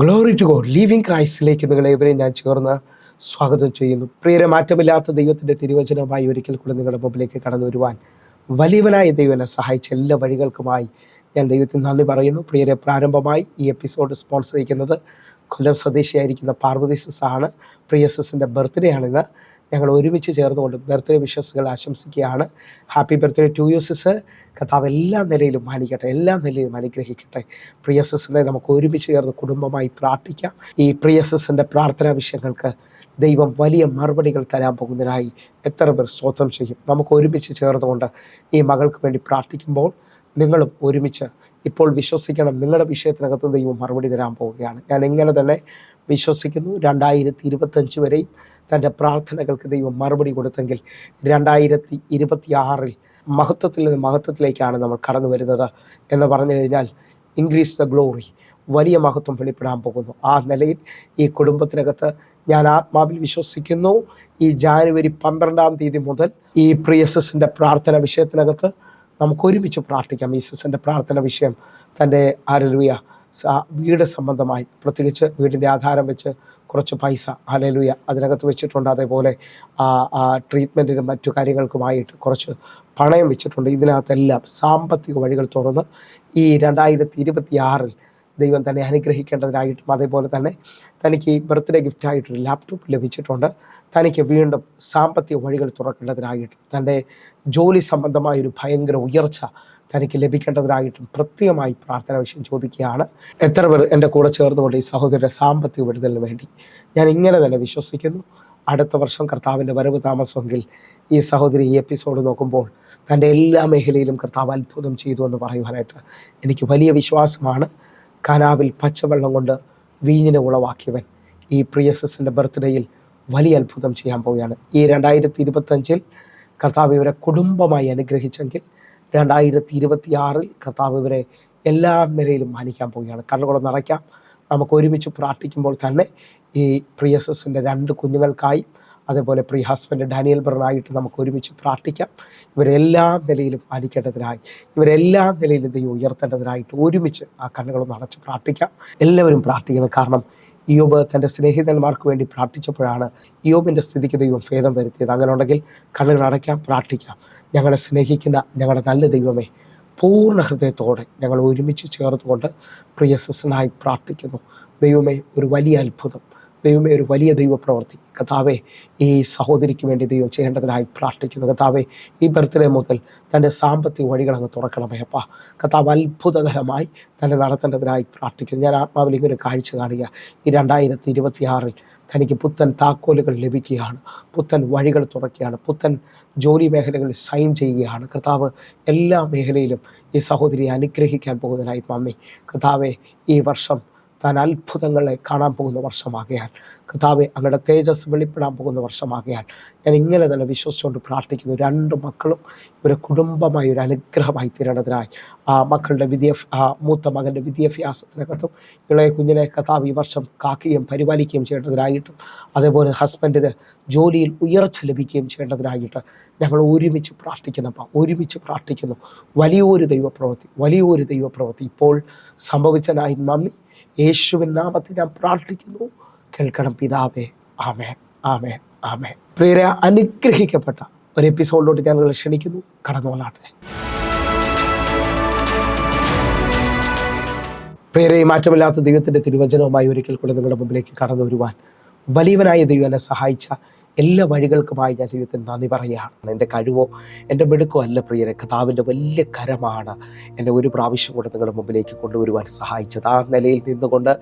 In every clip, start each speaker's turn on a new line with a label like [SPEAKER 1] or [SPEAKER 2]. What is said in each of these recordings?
[SPEAKER 1] Glory to God. Living ക്രൈസ്റ്റിലേക്ക് നിങ്ങളേവരെയും ഞാൻ ചേർന്ന് സ്വാഗതം ചെയ്യുന്നു. പ്രിയരെ, മാറ്റമില്ലാത്ത ദൈവത്തിൻ്റെ തിരുവചനമായി ഒരിക്കൽ കൂടെ നിങ്ങളുടെ മുമ്പിലേക്ക് കടന്നു വരുവാൻ വലിയവനായ ദൈവം എന്നെ സഹായിച്ച എല്ലാ വഴികൾക്കുമായി ഞാൻ ദൈവത്തിന് നന്ദി പറയുന്നു. പ്രിയരെ, പ്രാരംഭമായി ഈ എപ്പിസോഡ് സ്പോൺസർ ചെയ്യുന്നത് കൊല്ലം സ്വദേശിയായിരിക്കുന്ന പാർവതി സിസ് ആണ്. പ്രിയ സിസിൻ്റെ ബർത്ത്ഡേ ആണിന്ന്. ഞങ്ങൾ ഒരുമിച്ച് ചേർന്നുകൊണ്ട് ബർത്ത്ഡേ വിഷസുകൾ ആശംസിക്കുകയാണ്. ഹാപ്പി ബർത്ത്ഡേ ടു യു സിസ്. കർത്താവ് എല്ലാ നിലയിലും മാനിക്കട്ടെ, എല്ലാ നിലയിലും അനുഗ്രഹിക്കട്ടെ. പ്രിയ സിസിനെ നമുക്ക് ഒരുമിച്ച് ചേർന്ന് കുടുംബമായി പ്രാർത്ഥിക്കാം. ഈ പ്രിയ സിസിൻ്റെ പ്രാർത്ഥനാ വിഷയങ്ങൾക്ക് ദൈവം വലിയ മറുപടികൾ തരാൻ പോകുന്നതിനായി എത്ര പേർ സ്തോത്രം ചെയ്യും. നമുക്ക് ഒരുമിച്ച് ചേർന്നുകൊണ്ട് ഈ മകൾക്ക് വേണ്ടി പ്രാർത്ഥിക്കുമ്പോൾ നിങ്ങളും ഒരുമിച്ച് ഇപ്പോൾ വിശ്വസിക്കണം, നിങ്ങളുടെ വിഷയത്തിനകത്ത് ദൈവം മറുപടി തരാൻ പോവുകയാണ്. ഞാൻ ഇങ്ങനെ തന്നെ വിശ്വസിക്കുന്നു. 2025 വരെയും തൻ്റെ പ്രാർത്ഥനകൾക്ക് ദൈവം മറുപടി കൊടുത്തെങ്കിൽ 2026 മഹത്വത്തിൽ നിന്ന് മഹത്വത്തിലേക്കാണ് നമ്മൾ കടന്നു വരുന്നത് എന്ന് പറഞ്ഞു കഴിഞ്ഞാൽ ഇൻക്രീസ് ദ ഗ്ലോറി, വലിയ മഹത്വം വെളിപ്പെടാൻ പോകുന്നു. ആ നിലയിൽ ഈ കുടുംബത്തിനകത്ത് ഞാൻ ആത്മാവിൽ വിശ്വസിക്കുന്നു. ഈ ജാനുവരി 12-ാം തീയതി മുതൽ ഈ പ്രിയ സിസിൻ്റെ പ്രാർത്ഥന വിഷയത്തിനകത്ത് നമുക്ക് ഒരുമിച്ച് പ്രാർത്ഥിക്കാം. ഈ സിസിൻ്റെ പ്രാർത്ഥന വിഷയം തൻ്റെ ഹല്ലേലൂയ വീട് സംബന്ധമായി, പ്രത്യേകിച്ച് വീടിൻ്റെ ആധാരം വെച്ച് കുറച്ച് പൈസ ഹല്ലേലൂയ അതിനകത്ത് വെച്ചിട്ടുണ്ട്. അതേപോലെ ട്രീറ്റ്മെൻറ്റിനും മറ്റു കാര്യങ്ങൾക്കുമായിട്ട് കുറച്ച് പണയം വെച്ചിട്ടുണ്ട്. ഇതിനകത്തെല്ലാം സാമ്പത്തിക വഴികൾ തുറന്ന് ഈ 2026 ദൈവം തന്നെ അനുഗ്രഹിക്കേണ്ടതിനായിട്ടും, അതേപോലെ തന്നെ തനിക്ക് ബർത്ത്ഡേ ഗിഫ്റ്റായിട്ടൊരു ലാപ്ടോപ്പ് ലഭിച്ചിട്ടുണ്ട്. തനിക്ക് വീണ്ടും സാമ്പത്തിക വഴികൾ തുറക്കേണ്ടതിനായിട്ടും, തൻ്റെ ജോലി സംബന്ധമായൊരു ഭയങ്കര ഉയർച്ച തനിക്ക് ലഭിക്കേണ്ടതിനായിട്ടും പ്രത്യേകമായി പ്രാർത്ഥന വിഷയം ചോദിക്കുകയാണ്. എത്ര പേർ എൻ്റെ കൂടെ ചേർന്നുകൊണ്ട് ഈ സഹോദരൻ്റെ സാമ്പത്തിക വിടുതലിന് വേണ്ടി ഞാൻ ഇങ്ങനെ തന്നെ വിശ്വസിക്കുന്നു. അടുത്ത വർഷം കർത്താവിൻ്റെ വരവ് താമസമെങ്കിൽ ഈ സഹോദരി ഈ എപ്പിസോഡ് നോക്കുമ്പോൾ തൻ്റെ എല്ലാ മേഖലയിലും കർത്താവ് അത്ഭുതം ചെയ്തു എന്ന് പറയുവാനായിട്ട് എനിക്ക് വലിയ വിശ്വാസമാണ്. കനാവിൽ പച്ചവെള്ളം കൊണ്ട് വീഞ്ഞിനെ ഉളവാക്കിയവൻ ഈ പ്രിയ സിസിൻ്റെ ബർത്ത്ഡേയിൽ വലിയ അത്ഭുതം ചെയ്യാൻ പോവുകയാണ്. ഈ 2025 കർത്താവ് ഇവരെ കുടുംബമായി അനുഗ്രഹിച്ചെങ്കിൽ 2026 കർത്താവ് ഇവരെ എല്ലാ നിലയിലും മാനിക്കാൻ പോവുകയാണ്. കണ്ണുകളൊന്ന് നടക്കാം. നമുക്ക് ഒരുമിച്ച് പ്രാർത്ഥിക്കുമ്പോൾ തന്നെ ഈ പ്രിയ സിസിൻ്റെ 2 കുഞ്ഞുങ്ങൾക്കായി, അതേപോലെ പ്രിയ ഹസ്ബൻഡ് ഡാനിയൽ ബ്രദറായിട്ട് നമുക്ക് ഒരുമിച്ച് പ്രാർത്ഥിക്കാം. ഇവരെല്ലാ നിലയിലും മാനിക്കേണ്ടതിനായി, ഇവരെല്ലാ നിലയിലും ദൈവം ഉയർത്തേണ്ടതിനായിട്ട് ഒരുമിച്ച് ആ കണ്ണുകളൊന്ന് അടച്ച് പ്രാർത്ഥിക്കാം. എല്ലാവരും പ്രാർത്ഥിക്കണം. കാരണം ഇയ്യോബ് തൻ്റെ സ്നേഹിതന്മാർക്ക് വേണ്ടി പ്രാർത്ഥിച്ചപ്പോഴാണ് ഇയ്യോബിൻ്റെ സ്ഥിതിക്ക് ദൈവം ഭേദം വരുത്തിയത്. അങ്ങനെ ഉണ്ടെങ്കിൽ കണ്ണുകൾ അടയ്ക്കാം, പ്രാർത്ഥിക്കാം. ഞങ്ങളെ സ്നേഹിക്കുന്ന ഞങ്ങളുടെ നല്ല ദൈവമേ, പൂർണ്ണ ഹൃദയത്തോടെ ഞങ്ങൾ ഒരുമിച്ച് ചേർത്തുകൊണ്ട് പ്രിയ സിസിനായി പ്രാർത്ഥിക്കുന്നു. ദൈവമേ, ഒരു വലിയ അത്ഭുതം, ദൈവമേ, ഒരു വലിയ ദൈവപ്രവൃത്തി കർത്താവേ ഈ സഹോദരിക്ക് വേണ്ടി ദൈവം ചെയ്യേണ്ടതിനായി പ്രാർത്ഥിക്കുന്നു. കർത്താവേ, ഈ ബർത്ത്ഡേ മുതൽ തൻ്റെ സാമ്പത്തിക വഴികൾ അങ്ങ് തുറക്കണമേ അപ്പാ. കർത്താവ് അത്ഭുതകരമായി തന്നെ നടത്തേണ്ടതിനായി പ്രാർത്ഥിക്കുന്നു. ഞാൻ ആത്മാവിൽ ഇങ്ങനെ കാഴ്ച കാണുക, ഈ 2026 തനിക്ക് പുത്തൻ താക്കോലുകൾ ലഭിക്കുകയാണ്, പുത്തൻ വഴികൾ തുറക്കുകയാണ്, പുത്തൻ ജോലി മേഖലകളിൽ സൈൻ ചെയ്യുകയാണ്. കർത്താവ് എല്ലാ മേഖലയിലും ഈ സഹോദരിയെ അനുഗ്രഹിക്കാൻ പോകുന്നതിനായി മമ്മി കർത്താവെ ഈ വർഷം താൻ അത്ഭുതങ്ങളെ കാണാൻ പോകുന്ന വർഷമാകയാൽ, കർത്താവെ അങ്ങയുടെ തേജസ് വെളിപ്പെടാൻ പോകുന്ന വർഷമാകയാൽ ഞാൻ ഇങ്ങനെ തന്നെ വിശ്വസിച്ചുകൊണ്ട് പ്രാർത്ഥിക്കുന്നു. 2 മക്കളും ഒരു കുടുംബമായി ഒരു അനുഗ്രഹമായി തീരേണ്ടതിനായി ആ മക്കളുടെ മൂത്ത മകൻ്റെ വിദ്യാഭ്യാസത്തിനകത്തും ഇളയ കുഞ്ഞിനെ കർത്താവ് ഈ വർഷം കാക്കുകയും പരിപാലിക്കുകയും ചെയ്യേണ്ടതിനായിട്ടും, അതേപോലെ ഹസ്ബൻഡിന് ജോലിയിൽ ഉയർച്ച ലഭിക്കുകയും ചെയ്യേണ്ടതിനായിട്ട് ഞങ്ങൾ ഒരുമിച്ച് പ്രാർത്ഥിക്കുന്നപ്പോൾ ഒരുമിച്ച് പ്രാർത്ഥിക്കുന്നു. വലിയൊരു ദൈവപ്രവൃത്തി ഇപ്പോൾ സംഭവിച്ചതിനായി നന്ദി. യേശുവിൻ നാമത്തിൽ ഞാൻ പ്രാർത്ഥിക്കുന്നു. കേൾക്കണം പിതാവേ. ആമേൻ, ആമേൻ, ആമേൻ. പ്രിയരെ, അനുഗ്രഹിക്കപ്പെട്ട ഒരു എപ്പിസോഡിലോട്ട് ഞാൻ നിങ്ങളെ ക്ഷണിക്കുന്നു. കടന്നുകൊള്ളാട്ടെ. പ്രിയരെ, മാറ്റമില്ലാത്ത ദൈവത്തിൻ്റെ തിരുവചനവുമായി ഒരിക്കൽ കൂടെ നിങ്ങളുടെ മുമ്പിലേക്ക് കടന്നു വരുവാൻ വലിയവനായ ദൈവം എന്നെ സഹായിച്ച എല്ലാ വഴികൾക്കുമായി ഞാൻ ദൈവത്തിന് നന്ദി പറയുകയാണ്. എൻ്റെ കഴിവോ എൻ്റെ മിടുക്കോ അല്ല പ്രിയരെ, കർത്താവിൻ്റെ വലിയ കരമാണ് എന്നെ ഒരു പ്രാവശ്യം കൂടെ നിങ്ങളുടെ മുമ്പിലേക്ക് കൊണ്ടുവരുവാൻ സഹായിച്ചത്. ആ നിലയിൽ നിന്നുകൊണ്ട്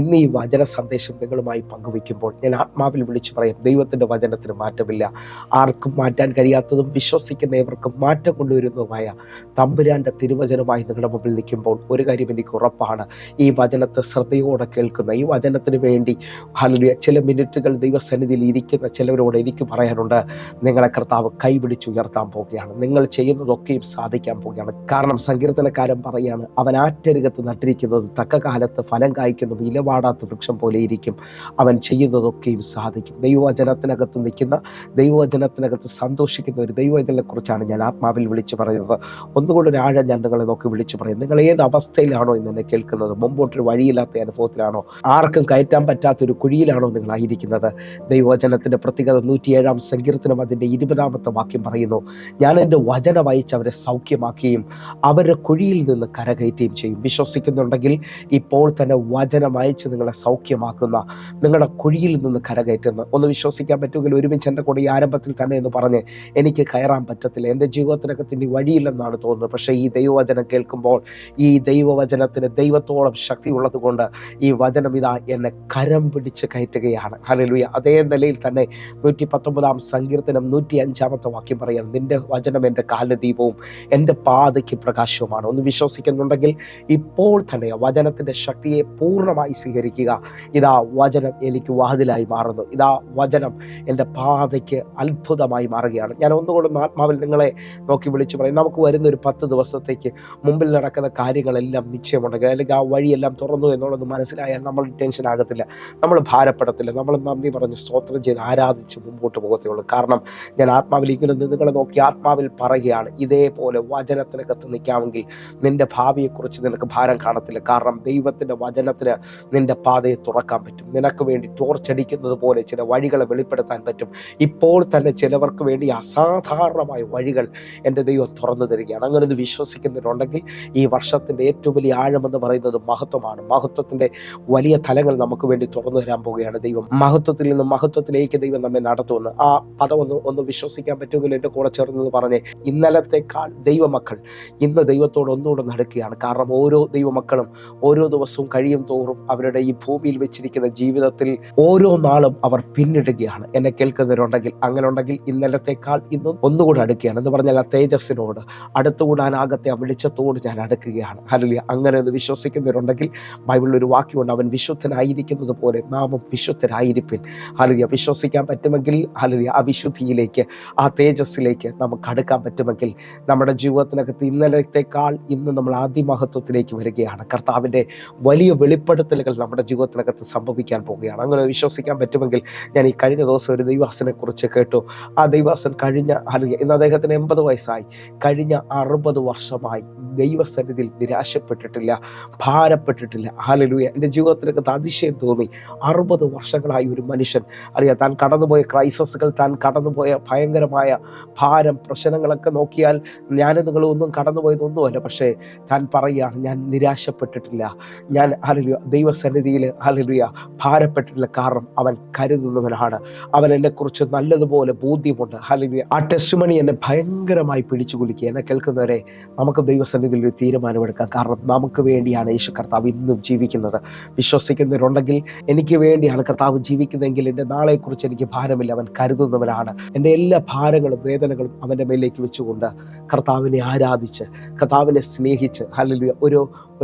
[SPEAKER 1] ഇന്ന് ഈ വചന സന്ദേശം നിങ്ങളുമായി പങ്കുവയ്ക്കുമ്പോൾ ഞാൻ ആത്മാവിൽ വിളിച്ചു പറയാം, ദൈവത്തിൻ്റെ വചനത്തിന് മാറ്റമില്ല. ആർക്കും മാറ്റാൻ കഴിയാത്തതും വിശ്വസിക്കുന്നവർക്കും മാറ്റം കൊണ്ടുവരുന്നതുമായ തമ്പുരാൻ്റെ തിരുവചനമായി നിങ്ങളുടെ മുമ്പിൽ നിൽക്കുമ്പോൾ ഒരു കാര്യം എനിക്ക് ഉറപ്പാണ്, ഈ വചനത്തെ ശ്രദ്ധയോടെ കേൾക്കുന്ന, ഈ വചനത്തിന് വേണ്ടി ഹല്ലേലൂയ ചില മിനിറ്റുകൾ ദൈവസന്നിധിയിൽ ഇരിക്കുന്ന ചിലവരോട് നിങ്ങളോട് എനിക്ക് പറയാനുണ്ട്, നിങ്ങളെ കർത്താവ് കൈപിടിച്ചുയർത്താൻ പോവുകയാണ്. നിങ്ങൾ ചെയ്യുന്നതൊക്കെയും സാധിക്കാൻ പോവുകയാണ്. കാരണം സങ്കീർത്തനക്കാരൻ പറയുകയാണ്, അവൻ ആറ്റരികത്ത് നട്ടിരിക്കുന്നത് തക്ക കാലത്ത് ഫലം കായ്ക്കുന്ന ഇലവാടാത്ത വൃക്ഷം പോലെ ഇരിക്കും, അവൻ ചെയ്യുന്നതൊക്കെയും സാധിക്കും. ദൈവവചനത്തിനകത്ത് നിൽക്കുന്ന, ദൈവവചനത്തിനകത്ത് സന്തോഷിക്കുന്ന ഒരു ദൈവവചനത്തെ കുറിച്ചാണ് ഞാൻ ആത്മാവിൽ വിളിച്ചു പറയുന്നത്. ഒന്നുകൂടെ ഒരു ആഴം ഞാൻ നിങ്ങളെ നോക്കി വിളിച്ചു പറയും. നിങ്ങൾ ഏത് അവസ്ഥയിലാണോ ഇന്ന് എന്നെ കേൾക്കുന്നത്? മുമ്പോട്ടൊരു വഴിയില്ലാത്ത അനുഭവത്തിലാണോ? ആർക്കും കയറ്റാൻ പറ്റാത്തൊരു കുഴിയിലാണോ നിങ്ങളായിരിക്കുന്നത്? ദൈവവചനത്തിൻ്റെ പ്രത്യേകത 107 സങ്കീർത്തനം അതിൻ്റെ 20 വാക്യം പറയുന്നു, ഞാൻ എൻ്റെ വചനം അയച്ച് അവരെ സൗഖ്യമാക്കുകയും അവരുടെ കുഴിയിൽ നിന്ന് കരകയറ്റുകയും ചെയ്യും. വിശ്വസിക്കുന്നുണ്ടെങ്കിൽ ഇപ്പോൾ തന്നെ വചനം അയച്ച് നിങ്ങളെ സൗഖ്യമാക്കുന്ന, നിങ്ങളുടെ കുഴിയിൽ നിന്ന് കരകയറ്റുന്ന, ഒന്ന് വിശ്വസിക്കാൻ പറ്റുമെങ്കിൽ ഒരുമിച്ച് എൻ്റെ കൂടെ ഈ ആരംഭത്തിൽ തന്നെ എന്ന് പറഞ്ഞ്, എനിക്ക് കയറാൻ പറ്റത്തില്ല, എൻ്റെ ജീവിതത്തിനകത്ത് ഇനി വഴിയില്ലെന്നാണ് തോന്നുന്നത്. പക്ഷേ ഈ ദൈവവചനം കേൾക്കുമ്പോൾ, ഈ ദൈവവചനത്തിന് ദൈവത്തോളം ശക്തി ഉള്ളത് കൊണ്ട് ഈ വചനം ഇതാ എന്നെ കരം പിടിച്ച് കയറ്റുകയാണ്. ഹല്ലേലൂയ. അതേ നിലയിൽ തന്നെ 119 സങ്കീർത്തനം 105 വാക്യം പറയാണ്, നിന്റെ വചനം എൻ്റെ കാലിന് ദീപവും എൻ്റെ പാതയ്ക്ക് പ്രകാശവുമാണ്. ഒന്ന് വിശ്വസിക്കുന്നുണ്ടെങ്കിൽ ഇപ്പോൾ തന്നെ വചനത്തിൻ്റെ ശക്തിയെ പൂർണ്ണമായി സ്വീകരിക്കുക. ഇതാ വചനം എനിക്ക് വാതിലായി മാറുന്നു, ഇതാ വചനം എൻ്റെ പാതയ്ക്ക് അത്ഭുതമായി മാറുകയാണ്. ഞാൻ ഒന്നുകൂടെ ആത്മാവിൽ നിങ്ങളെ നോക്കി വിളിച്ചു പറയും, നമുക്ക് വരുന്ന ഒരു 10 ദിവസത്തേക്ക് മുമ്പിൽ നടക്കുന്ന കാര്യങ്ങളെല്ലാം നിശ്ചയമുണ്ടെങ്കിൽ, അല്ലെങ്കിൽ ആ വഴിയെല്ലാം തുറന്നു എന്നുള്ളത് മനസ്സിലായാൽ നമ്മൾ ടെൻഷൻ ആകത്തില്ല, നമ്മൾ ഭാരപ്പെടത്തില്ല, നമ്മൾ നന്ദി പറഞ്ഞ് സ്തോത്രം ചെയ്ത് ആരാധിച്ച് മുമ്പോട്ട് പോകത്തേ ഉള്ളൂ. കാരണം ഞാൻ ആത്മാവിൽ ഇങ്ങനെ നിങ്ങളെ നോക്കി ആത്മാവിൽ പറയുകയാണ്, ഇതേപോലെ വചനത്തിനകത്ത് നിൽക്കാമെങ്കിൽ നിൻ്റെ ഭാവിയെക്കുറിച്ച് നിനക്ക് ഭാരം കാണത്തില്ല. കാരണം ദൈവത്തിൻ്റെ വചനത്തിന് നിൻ്റെ പാതയെ തുറക്കാൻ പറ്റും. നിനക്ക് വേണ്ടി ടോർച്ചടിക്കുന്നത് പോലെ ചില വഴികളെ വെളിപ്പെടുത്താൻ പറ്റും. ഇപ്പോൾ തന്നെ ചിലവർക്ക് വേണ്ടി അസാധാരണമായ വഴികൾ എൻ്റെ ദൈവം തുറന്നു തരികയാണ്. അങ്ങനെ ഇത് വിശ്വസിക്കുന്നവരുണ്ടെങ്കിൽ ഈ വർഷത്തിൻ്റെ ഏറ്റവും വലിയ ആഴമെന്ന് പറയുന്നത് മഹത്വമാണ്. മഹത്വത്തിൻ്റെ വലിയ തലങ്ങൾ നമുക്ക് വേണ്ടി തുറന്നു തരാൻ പോവുകയാണ് ദൈവം. മഹത്വത്തിൽ നിന്ന് മഹത്വത്തിലേക്ക് ദൈവം നമ്മെ നടത്തുമെന്ന് ആ പദം ഒന്ന് വിശ്വസിക്കാൻ പറ്റുമെങ്കിൽ എൻ്റെ കൂടെ ചേർന്നത് പറഞ്ഞ്, ഇന്നലത്തെക്കാൾ ദൈവമക്കൾ ഇന്ന് ദൈവത്തോട് ഒന്നുകൂടെ നടക്കുകയാണ്. കാരണം ഓരോ ദൈവമക്കളും ഓരോ ദിവസവും കഴിയും തോറും അവരുടെ ഈ ഭൂമിയിൽ വെച്ചിരിക്കുന്ന ജീവിതത്തിൽ ഓരോ നാളും അവർ പിന്നിടുകയാണ്. എന്നെ കേൾക്കുന്നവരുണ്ടെങ്കിൽ, അങ്ങനെ ഉണ്ടെങ്കിൽ ഇന്നലത്തെക്കാൾ ഇന്നും ഒന്നുകൂടെ അടുക്കുകയാണ്. എന്ന് പറഞ്ഞാൽ ആ തേജസ്സിനോട് അടുത്തുകൂടാനാകത്തെ ആ വെളിച്ചത്തോട് ഞാൻ അടുക്കുകയാണ്. ഹല്ലേലൂയ. അങ്ങനെ ഒന്ന് വിശ്വസിക്കുന്നവരുണ്ടെങ്കിൽ ബൈബിളിൽ ഒരു വാക്യമുണ്ട്, അവൻ വിശുദ്ധനായിരിക്കുന്നത് പോലെ നാമും വിശുദ്ധരായിരിപ്പിൻ. ഹല്ലേലൂയ. വിശ്വസിക്കാൻ പറ്റുമെങ്കിൽ ഹല്ലേലൂയ, ആ വിശുദ്ധിയിലേക്ക്, ആ തേജസ്സിലേക്ക് നമുക്ക് അടുക്കാൻ പറ്റുമെങ്കിൽ നമ്മുടെ ജീവിതത്തിനകത്ത് ഇന്നലത്തെക്കാൾ ഇന്ന് നമ്മൾ അതിമഹത്വത്തിലേക്ക് വരികയാണ്. കർത്താവിൻ്റെ വലിയ വെളിപ്പെടുത്തലുകൾ നമ്മുടെ ജീവിതത്തിനകത്ത് സംഭവിക്കാൻ പോവുകയാണ്. അങ്ങനെ വിശ്വസിക്കാൻ പറ്റുമെങ്കിൽ, ഞാൻ ഈ കഴിഞ്ഞ ദിവസം ഒരു ദൈവദാസനെ കുറിച്ച് കേട്ടു. ആ ദൈവദാസൻ ഇന്ന് അദ്ദേഹത്തിന് 80 വയസ്സായി. കഴിഞ്ഞ 60 വർഷമായി ദൈവസന്നിധിയിൽ നിരാശപ്പെട്ടിട്ടില്ല, ഭാരപ്പെട്ടിട്ടില്ല. ഹല്ലേലൂയ. എൻ്റെ ജീവിതത്തിനകത്ത് അതിശയം തോന്നി. 60 വർഷങ്ങളായി ഒരു മനുഷ്യൻ താൻ കടന്നുപോയ ക്രൈസിസുകൾ, താൻ കടന്നുപോയ ഭയങ്കരമായ ഭാരം, പ്രശ്നങ്ങളൊക്കെ നോക്കിയാൽ ഞാനും നിങ്ങളും ഒന്നും കടന്നുപോയതൊന്നുമല്ല. പക്ഷേ താൻ പറയുകയാണ്, ഞാൻ നിരാശപ്പെട്ടിട്ടില്ല, ഞാൻ ഹല്ലേലൂയ ദൈവസന്നിധിയിൽ ഹല്ലേലൂയ ഭാരപ്പെട്ടിട്ടില്ല. കാരണം അവൻ കരുതുന്നവനാണ്, അവൻ എന്നെക്കുറിച്ച് നല്ലതുപോലെ ബോധ്യമുണ്ട്. ഹല്ലേലൂയ. ആ ടെസ്റ്റിമണി എന്നെ ഭയങ്കരമായി പിടിച്ചു കുലുക്കി. എന്നെ കേൾക്കുന്നവരെ, നമുക്ക് ദൈവസന്നിധിയിൽ ഒരു തീരുമാനമെടുക്കാം. കാരണം നമുക്ക് വേണ്ടിയാണ് യേശു കർത്താവ് ഇന്നും ജീവിക്കുന്നത്. വിശ്വസിക്കുന്നവരുണ്ടെങ്കിൽ, എനിക്ക് വേണ്ടിയാണ് കർത്താവ് ജീവിക്കുന്നതെങ്കിൽ എൻ്റെ നാളെക്കുറിച്ച് എനിക്ക് ഭാരമില്ല, അവൻ കരുതുന്നവനാണ്. എൻ്റെ എല്ലാ ഭാരങ്ങളും വേദനകളും അവൻ്റെ മേലേക്ക് വെച്ചുകൊണ്ട് കർത്താവിനെ ആരാധിച്ച്, കർത്താവിനെ സ്നേഹിച്ച് ഹല്ലേലൂയ ഒരു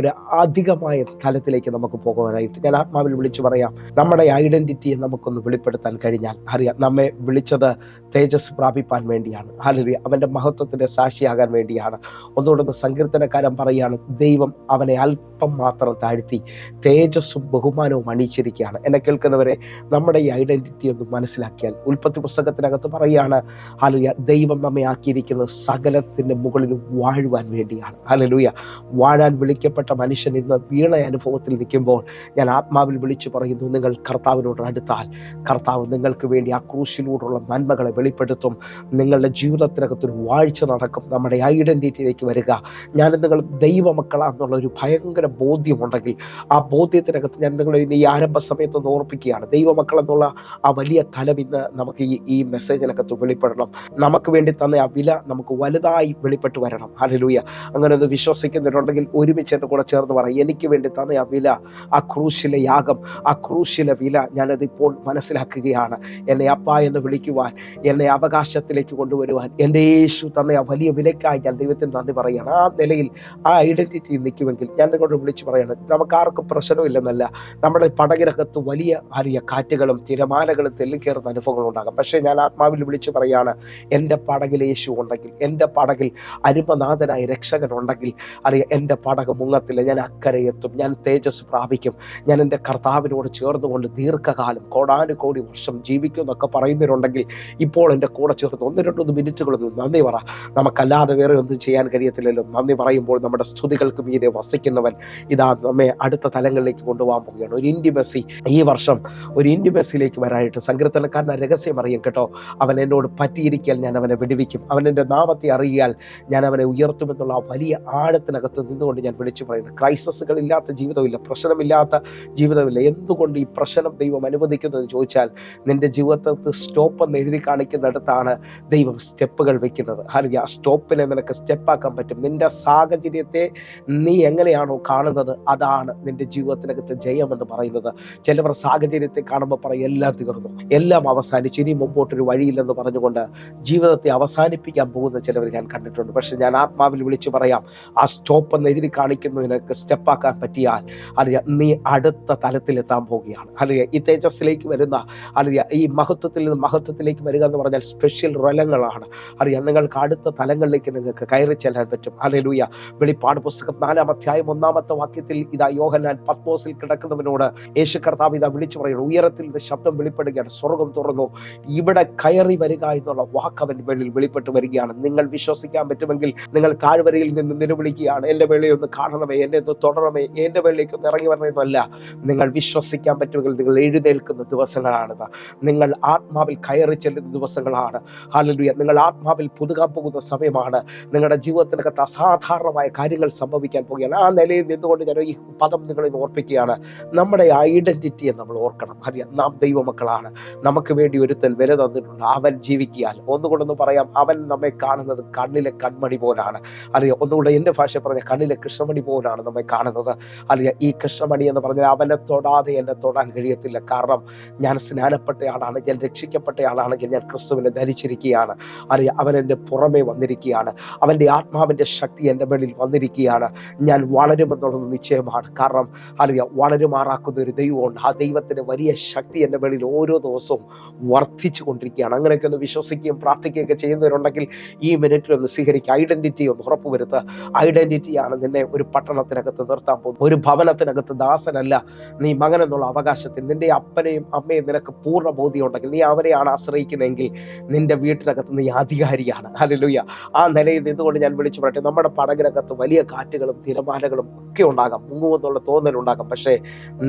[SPEAKER 1] അധികമായ തലത്തിലേക്ക് നമുക്ക് പോകുവാനായിട്ട് ഞാൻ ആത്മാവിൽ വിളിച്ചു പറയാം. നമ്മുടെ ഐഡൻറ്റിറ്റിയെ നമുക്കൊന്ന് വെളിപ്പെടുത്താൻ കഴിഞ്ഞാൽ അറിയാം, നമ്മെ വിളിച്ചത് തേജസ് പ്രാപിപ്പാൻ വേണ്ടിയാണ്. ഹല്ലേലൂയ. അവൻ്റെ മഹത്വത്തിൻ്റെ സാക്ഷിയാകാൻ വേണ്ടിയാണ്. ഒന്നുകൂടെ സങ്കീർത്തനക്കാരൻ പറയുകയാണ്, ദൈവം അവനെ അല്പം മാത്രം താഴ്ത്തി തേജസ്സും ബഹുമാനവും അണിയിച്ചിരിക്കുകയാണ്. എന്നെ കേൾക്കുന്നവരെ, നമ്മുടെ ഈ ഐഡൻറ്റിറ്റി ഒന്ന് മനസ്സിലാക്കിയാൽ, ഉൽപ്പത്തി പുസ്തകത്തിനകത്ത് പറയുകയാണ്, ഹല്ലേലൂയ, ദൈവം നമ്മെ ആക്കിയിരിക്കുന്നത് സകലത്തിൻ്റെ മുകളിൽ വാഴുവാൻ വേണ്ടിയാണ്. ഹല്ലേലൂയ. വാഴാൻ വിളിക്കപ്പെട്ട മനുഷ്യൻ ഇന്ന് വീണ അനുഭവത്തിൽ നിൽക്കുമ്പോൾ ഞാൻ ആത്മാവിൽ വിളിച്ചു പറയുന്നു, നിങ്ങൾ കർത്താവിനോട് അടുത്താൽ കർത്താവ് നിങ്ങൾക്ക് വേണ്ടി ആ ക്രൂശിലൂടെയുള്ള നന്മകളെ വെളിപ്പെടുത്തും. നിങ്ങളുടെ ജീവിതത്തിനകത്തൊരു വാഴ്ച നടക്കും. നമ്മുടെ ഐഡൻറ്റിറ്റിയിലേക്ക് വരിക. ഞാൻ നിങ്ങൾ ദൈവമക്കളാണെന്നുള്ള ഒരു ഭയങ്കര ബോധ്യമുണ്ടെങ്കിൽ, ആ ബോധ്യത്തിനകത്ത് ഞാൻ നിങ്ങളെ ഈ ആരംഭ സമയത്തൊന്ന് ഓർപ്പിക്കുകയാണ്, ദൈവമക്കൾ എന്നുള്ള ആ വലിയ തലം ഇന്ന് നമുക്ക് ഈ മെസ്സേജിനകത്ത് വെളിപ്പെടണം. നമുക്ക് വേണ്ടി തന്ന ആ വില നമുക്ക് വലുതായി വെളിപ്പെട്ട് വരണം. ഹല്ലേലൂയ. അങ്ങനെ ഒന്ന് വിശ്വസിക്കുന്നുണ്ടെങ്കിൽ ഒരുമിച്ച് കൂടെ ചേർന്ന് പറയും, എനിക്ക് വേണ്ടി തന്ന ആ വില, ആ ക്രൂശിലെ യാഗം, ആ ക്രൂശിലെ വില ഞാനതിപ്പോൾ മനസ്സിലാക്കുകയാണ്. എന്നെ അപ്പ എന്ന് വിളിക്കുവാൻ, എന്നെ അവകാശത്തിലേക്ക് കൊണ്ടുവരുവാൻ എൻ്റെ യേശു തന്ന ആ വലിയ വിലയ്ക്കായി ഞാൻ ദൈവത്തിന് നന്ദി പറയുകയാണ്. ആ നിലയിൽ ആ ഐഡൻറ്റിറ്റി നിൽക്കുമെങ്കിൽ ഞാൻ നിങ്ങളോട് വിളിച്ചു പറയണം, നമുക്കാർക്കും പ്രശ്നമില്ലെന്നല്ല. നമ്മുടെ പടകിനകത്ത് വലിയ കാറ്റുകളും തിരമാലകളും തെല്ലിക്കേറുന്ന അനുഭവങ്ങൾ ഉണ്ടാകാം. പക്ഷേ ഞാൻ ആത്മാവിൽ വിളിച്ചു പറയാണ്, എൻ്റെ പടകിൽ യേശു ഉണ്ടെങ്കിൽ, എൻ്റെ പടകിൽ അരുമനാഥനായ രക്ഷകനുണ്ടെങ്കിൽ, എൻ്റെ പടക് മുങ്ങത്തില്ല. ഞാൻ അക്കരെ എത്തും, ഞാൻ തേജസ് പ്രാപിക്കും, ഞാൻ എൻ്റെ കർത്താവിനോട് ചേർന്നുകൊണ്ട് ദീർഘകാലം കോടാനുകോടി വർഷം ജീവിക്കും എന്നൊക്കെ പറയുന്നവരുണ്ടെങ്കിൽ ഇപ്പോൾ എൻ്റെ കൂടെ ചേർന്ന് 1-2 മിനിറ്റുകളൊന്നും നന്ദി പറ. നമുക്കല്ലാതെ വേറെ ഒന്നും ചെയ്യാൻ കഴിയത്തില്ലല്ലോ. നന്ദി പറയുമ്പോൾ നമ്മുടെ സ്തുതികൾക്ക് മീതെ വസിക്കുന്നവൻ ഇതാ നമ്മെ അടുത്ത തലങ്ങളിലേക്ക് കൊണ്ടുപോകാൻ പോവുകയാണ്. ഒരു ഇൻറ്റിമസി, ഈ വർഷം ഒരു ഇൻറ്റിമസിയിലേക്ക് വരാനായിട്ട് സങ്കീർത്തനക്കാരൻ രഹസ്യം അറിയും കേട്ടോ. അവൻ എന്നോട് പറ്റിയിരിക്കാൻ ഞാൻ അവനെ വിടുവിക്കും, അവൻ എൻ്റെ നാമത്തെ അറിയാൽ ഞാൻ അവനെ ഉയർത്തുമെന്നുള്ള ആ വലിയ ആഴത്തിനകത്ത് നിന്നുകൊണ്ട് ഞാൻ വിളിച്ചു പറയുന്നത്, ക്രൈസിസുകളില്ലാത്ത ജീവിതമില്ല, പ്രശ്നമില്ലാത്ത ജീവിതമില്ല. എന്തുകൊണ്ട് ഈ പ്രശ്നം ദൈവം അനുവദിക്കുന്നതെന്ന് ചോദിച്ചാൽ, നിൻ്റെ ജീവിതത്തിൽ സ്റ്റോപ്പ് എന്ന് എഴുതി കാണിക്കുന്നിടത്താണ് ദൈവം സ്റ്റെപ്പുകൾ വെക്കുന്നത്. അല്ലെങ്കിൽ ആ സ്റ്റോപ്പിനെ നിനക്ക് സ്റ്റെപ്പാക്കാൻ പറ്റും. നിൻ്റെ സാഹചര്യത്തെ നീ എങ്ങനെയാണോ കാണുന്നത്, അതാണ് നിൻ്റെ ജീവിതത്തിനകത്ത് ജയമെന്ന് പറയുന്നത്. ചിലവർ സാഹചര്യത്തെ കാണുമ്പോൾ പറയും എല്ലാം തീർന്നു, എല്ലാം അവസാനിച്ചു, ഇനി മുമ്പോട്ടൊരു വഴിയില്ലെന്ന് പറഞ്ഞുകൊണ്ട് ജീവിതത്തെ അവസാനിപ്പിക്കാൻ പോകുന്ന ചിലവർ ഞാൻ കണ്ടിട്ടുണ്ട്. പക്ഷെ ഞാൻ ആത്മാവിൽ വിളിച്ചു പറയാം, ആ സ്റ്റോപ്പ് എന്ന് എഴുതി കാണിക്കുന്നതിനൊക്കെ സ്റ്റെപ്പാക്കാൻ പറ്റിയാൽ നീ അടുത്ത തലത്തിലെത്താൻ പോവുകയാണ്. അല്ലെങ്കിൽ ഈ തേജസ്സിലേക്ക് വരുന്ന, അല്ലെങ്കിൽ ഈ മഹത്വത്തിൽ നിന്ന് മഹത്വത്തിലേക്ക് വരിക എന്ന് പറഞ്ഞാൽ സ്പെഷ്യൽ റലങ്ങളാണ്. നിങ്ങൾക്ക് അടുത്ത തലങ്ങളിലേക്ക് നിങ്ങൾക്ക് കയറി ചെല്ലാൻ പറ്റും. ഹല്ലേലൂയ. വെളിപ്പാട് പുസ്തകം 4-ാം അധ്യായം 1-ാമത്തെ വാക്യത്തിൽ ഇതാ യോഹന്നാൻ പത്മോസിൽ കിടക്കുന്നവനോട് യേശു കർത്താവ് ഇതാ വിളിച്ചു പറയുന്നു, ഉയരത്തിൽ നിന്ന് ശബ്ദം വെളിപ്പെടുകയാണ്, സ്വർഗം തുറന്നു, ഇവിടെ കയറി വരിക എന്നുള്ള വാക്ക് അവൻ്റെ മേളിൽ വെളിപ്പെട്ട് വരികയാണ്. നിങ്ങൾ വിശ്വസിക്കാൻ പറ്റുമെങ്കിൽ നിങ്ങൾ താഴ്വരയിൽ നിന്ന് നിലവിളിക്കുകയാണ്, എൻ്റെ വേളയൊന്ന് കാണണമേ, എന്നെ ഒന്ന് തുടരണമേ, എൻ്റെ വേളയിലേക്കൊന്ന് ഇറങ്ങി വരണമെന്നല്ല. നിങ്ങൾ വിശ്വസിക്കാൻ പറ്റുമെങ്കിൽ നിങ്ങൾ എഴുന്നേൽക്കുന്ന ദിവസങ്ങളാണിത്. നിങ്ങൾ ആത്മാവിൽ കയറി ചെല്ലുന്ന ദിവസങ്ങളാണ്. ഹല്ലേലൂയ. നിങ്ങൾ ആത്മാവിൽ പുതുകാൻ പോകുന്ന സമയമാണ്. നിങ്ങളുടെ ജീവിതത്തിനകത്ത് അസാധാരണമായ കാര്യങ്ങൾ സംഭവിക്കാൻ പോവുകയാണ്. ആ നിലയിൽ നിന്നുകൊണ്ട് ഞാൻ ഈ പദം നിങ്ങളെ ഓർപ്പിക്കുകയാണ്. നമ്മുടെ ഐഡന്റിറ്റിയെ നമ്മൾ ഓർക്കണം. അറിയാം, നാം ദൈവമക്കളാണ്. നമുക്ക് വേണ്ടി ഒരുത്തൻ വില തന്നിട്ടുണ്ട്. അവൻ ജീവിക്കിയാൽ ഒന്നുകൊണ്ടൊന്ന് പറയാം, അവൻ നമ്മെ കാണുന്നത് കണ്ണിലെ കൺമണി പോലാണ്. അറിയാം, ഒന്നുകൂടെ എൻ്റെ ഭാഷ പറഞ്ഞ കണ്ണിലെ കൃഷ്ണമണി പോലാണ് നമ്മെ കാണുന്നത്. അറിയാം, ഈ കൃഷ്ണമണി എന്ന് പറഞ്ഞാൽ അവനെ തൊടാതെ എന്നെ തൊടാൻ കഴിയത്തില്ല. കാരണം ഞാൻ സ്നാനപ്പെട്ടയാളാണ്, ഞാൻ രക്ഷിക്കപ്പെട്ടയാളാണെങ്കിൽ ഞാൻ ക്രിസ്തുവിനെ ധരിച്ചിരിക്കുകയാണ്. അറിയാം, അവൻ എൻ്റെ പുറമേ വന്നിരിക്കുകയാണ്. അവൻ്റെ ആത്മാവിൻ്റെ ശക്തി എൻ്റെ മേളിൽ വന്നിരിക്കുകയാണ്. ഞാൻ വളരുമെന്നുള്ളത് നിശ്ചയമാണ്. കാരണം അറിയാം, വളരുമാറാക്കുന്ന ഒരു ദൈവമുണ്ട്. ആ ദൈവത്തിൻ്റെ വലിയ ശക്തി എൻ്റെ മേളിൽ ഓരോ ദിവസവും വർദ്ധിച്ചു കൊണ്ടിരിക്കുകയാണ്. അങ്ങനെയൊക്കെ ഒന്ന് വിശ്വസിക്കുകയും പ്രാർത്ഥിക്കുകയൊക്കെ ചെയ്യുന്നവരുണ്ടെങ്കിൽ ഈ മിനിറ്റിലൊന്ന് സ്വീകരിക്കുക. ഐഡന്റിറ്റി ഒന്ന് ഉറപ്പുവരുത്തുക. ഐഡന്റിറ്റിയാണ് നിന്നെ ഒരു പട്ടണത്തിനകത്ത് നിർത്താൻ പോകുന്നത്. ഒരു ഭവനത്തിനകത്ത് ദാസനല്ല നീ, മകൻ എന്നുള്ള അവകാശത്തിൽ നിന്റെ അപ്പനെയും അമ്മയും നിനക്ക് പൂർണ്ണ ബോധ്യമുണ്ടെങ്കിൽ, നീ അവരെയാണ് ആശ്രയിക്കുന്നതെങ്കിൽ നിന്റെ വീട്ടിനകത്ത് നീ അധികാരിയാണ്. ഹല്ലേലൂയ. ആ നിലയിൽ നിന്നുകൊണ്ട് ഞാൻ വിളിച്ചു പറയട്ടെ, നമ്മുടെ പടകിനകത്ത് വലിയ കാറ്റുകളും തിരമാലകളും ഒക്കെ ഉണ്ടാകാം, മുങ്ങുമെന്നുള്ള തോന്നലുണ്ടാകാം. പക്ഷേ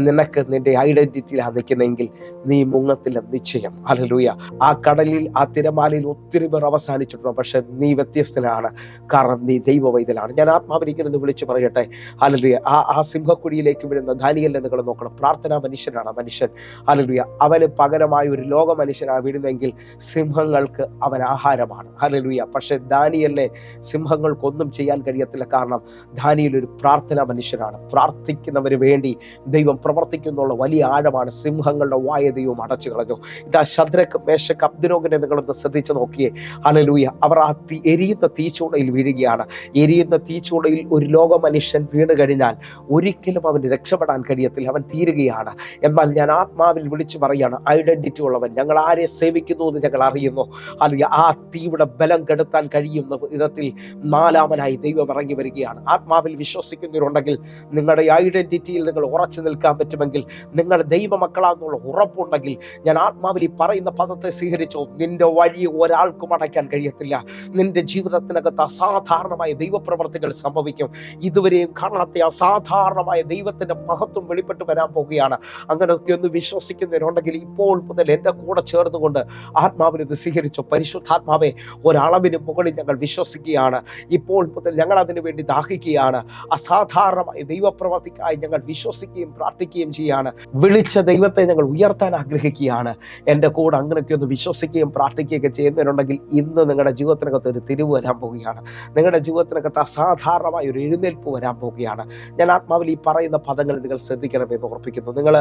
[SPEAKER 1] നിനക്ക് നിന്റെ ഐഡന്റിറ്റിയിലാണ് നിൽക്കുന്നതെങ്കിൽ നീ മുങ്ങത്തില്ല, നിശ്ചയം. ഹല്ലേലൂയ. ആ കടലിൽ, ആ തിരമാലയിൽ ഒത്തിരി പേർ അവസാനിച്ചിട്ടുണ്ട്. പക്ഷെ നീ വ്യത്യസ്തനാണ്. കാരണം നീ ദൈവവൈതലാണ്. ഞാൻ ആത്മാവിരിക്കുന്നത് വിളിച്ചു പറയട്ടെ. ഹല്ലേലൂയ. ആ സിംഹക്കുഴിയിലേക്ക് വീഴുന്ന ദാനിയേലിനെ നിങ്ങൾ നോക്കണം. പ്രാർത്ഥനാ മനുഷ്യനാണ് മനുഷ്യൻ. ഹല്ലേലൂയ. അവന് പകരമായി ഒരു ലോക മനുഷ്യനാണ് വീഴുന്നെങ്കിൽ സിംഹങ്ങൾക്ക് അവൻ ആഹാരമാണ്. ഹല്ലേലൂയ. പക്ഷെ ദാനിയേലിനെ സിംഹങ്ങൾക്കൊന്നും ചെയ്യാൻ കഴിയത്തില്ല. കാരണം ദാനിയേൽ ഒരു പ്രാർത്ഥനാ മനുഷ്യനാണ്. പ്രാർത്ഥിക്കുന്നവന് വേണ്ടി ദൈവം പ്രവർത്തിക്കുന്നുള്ള വലിയ ആഴമാണ്. സിംഹങ്ങളുടെ വായ ദൈവം അടച്ചു കളഞ്ഞു. ഇതാ ശദ്രക്ക്, മേശക്ക്, അബ്ദുനോഗിനെ നിങ്ങളൊന്ന് ശ്രദ്ധിച്ച് നോക്കിയേ. ഹല്ലേലൂയ. അവർ ആ എരിയുന്ന തീച്ചൂളയിൽ വീഴുകയാണ്. എരിയുന്ന തീച്ചൂളയിൽ ഒരു ലോക മനുഷ്യൻ വീണ് കഴിഞ്ഞാൽ ഒരിക്കലും അവന് രക്ഷപ്പെടാൻ കഴിയത്തില്ല, അവൻ തീരുകയാണ്. എന്നാൽ ഞാൻ ആത്മാവിൽ വിളിച്ചു പറയാണ്, ഐഡന്റിറ്റി ഉള്ളവൻ, ഞങ്ങൾ ആരെ സേവിക്കുന്നു എന്ന് ഞങ്ങൾ അറിയുന്നു. അല്ലെങ്കിൽ ആ തീയുടെ ബലം കെടുത്താൻ കഴിയുന്ന വിധത്തിൽ 4-ാമനായി ദൈവം ഇറങ്ങി വരികയാണ്. ആത്മാവിൽ വിശ്വസിക്കുന്നവരുണ്ടെങ്കിൽ, നിങ്ങളുടെ ഐഡന്റിറ്റിയിൽ നിങ്ങൾ ഉറച്ചു നിൽക്കാൻ പറ്റുമെങ്കിൽ, നിങ്ങളുടെ ദൈവമക്കളാണെന്നുള്ള ഉറപ്പുണ്ടെങ്കിൽ, ഞാൻ ആത്മാവിൽ ഈ പറയുന്ന പദത്തെ സ്വീകരിച്ചോ. നിന്റെ വഴി ഒരാൾക്കും അടയ്ക്കാൻ കഴിയത്തില്ല. നിന്റെ ജീവിതത്തിനകത്ത് അസാധാരണമായ ദൈവപ്രവർത്തികൾ സംഭവിക്കും. ഇതുവരെയും കാണാത്ത അസാധാരണമായ ദൈവത്തിന്റെ മഹത്വം വെളിപ്പെട്ട് വരാൻ പോവുകയാണ്. അങ്ങനെയൊക്കെ ഒന്ന് വിശ്വസിക്കുന്നവരുണ്ടെങ്കിൽ ഇപ്പോൾ മുതൽ എൻ്റെ കൂടെ ചേർന്നുകൊണ്ട് ആത്മാവിനെ ഇത് സ്വീകരിച്ചോ. പരിശുദ്ധാത്മാവെ, ഒരളവിന് മുകളിൽ ഞങ്ങൾ വിശ്വസിക്കുകയാണ്. ഇപ്പോൾ മുതൽ ഞങ്ങൾ അതിനു വേണ്ടി ദാഹിക്കുകയാണ്. അസാധാരണമായ ദൈവപ്രവർത്തിക്കായി ഞങ്ങൾ വിശ്വസിക്കുകയും പ്രാർത്ഥിക്കുകയും ചെയ്യുകയാണ്. വിളിച്ച ദൈവത്തെ ഞങ്ങൾ ഉയർത്താൻ ആഗ്രഹിക്കുകയാണ്. എൻ്റെ കൂടെ അങ്ങനെയൊക്കെ ഒന്ന് വിശ്വസിക്കുകയും പ്രാർത്ഥിക്കുകയൊക്കെ ചെയ്യുന്നവരുണ്ടെങ്കിൽ ഇന്ന് നിങ്ങളുടെ ജീവിതത്തിനകത്ത് ഒരു തിരിവ് വരാൻ പോവുകയാണ്. നിങ്ങളുടെ ജീവിതത്തിനകത്ത് അസാധാരണമായ ഒരു എഴുന്നേൽപ്പ് വരാൻ പോവുകയാണ്. ഞാൻ ആത്മാവിൽ ഈ പറയുന്ന പദങ്ങൾ നിങ്ങൾ ശ്രദ്ധിക്കണമെന്ന് ഓർപ്പിക്കുന്നു. നിങ്ങൾ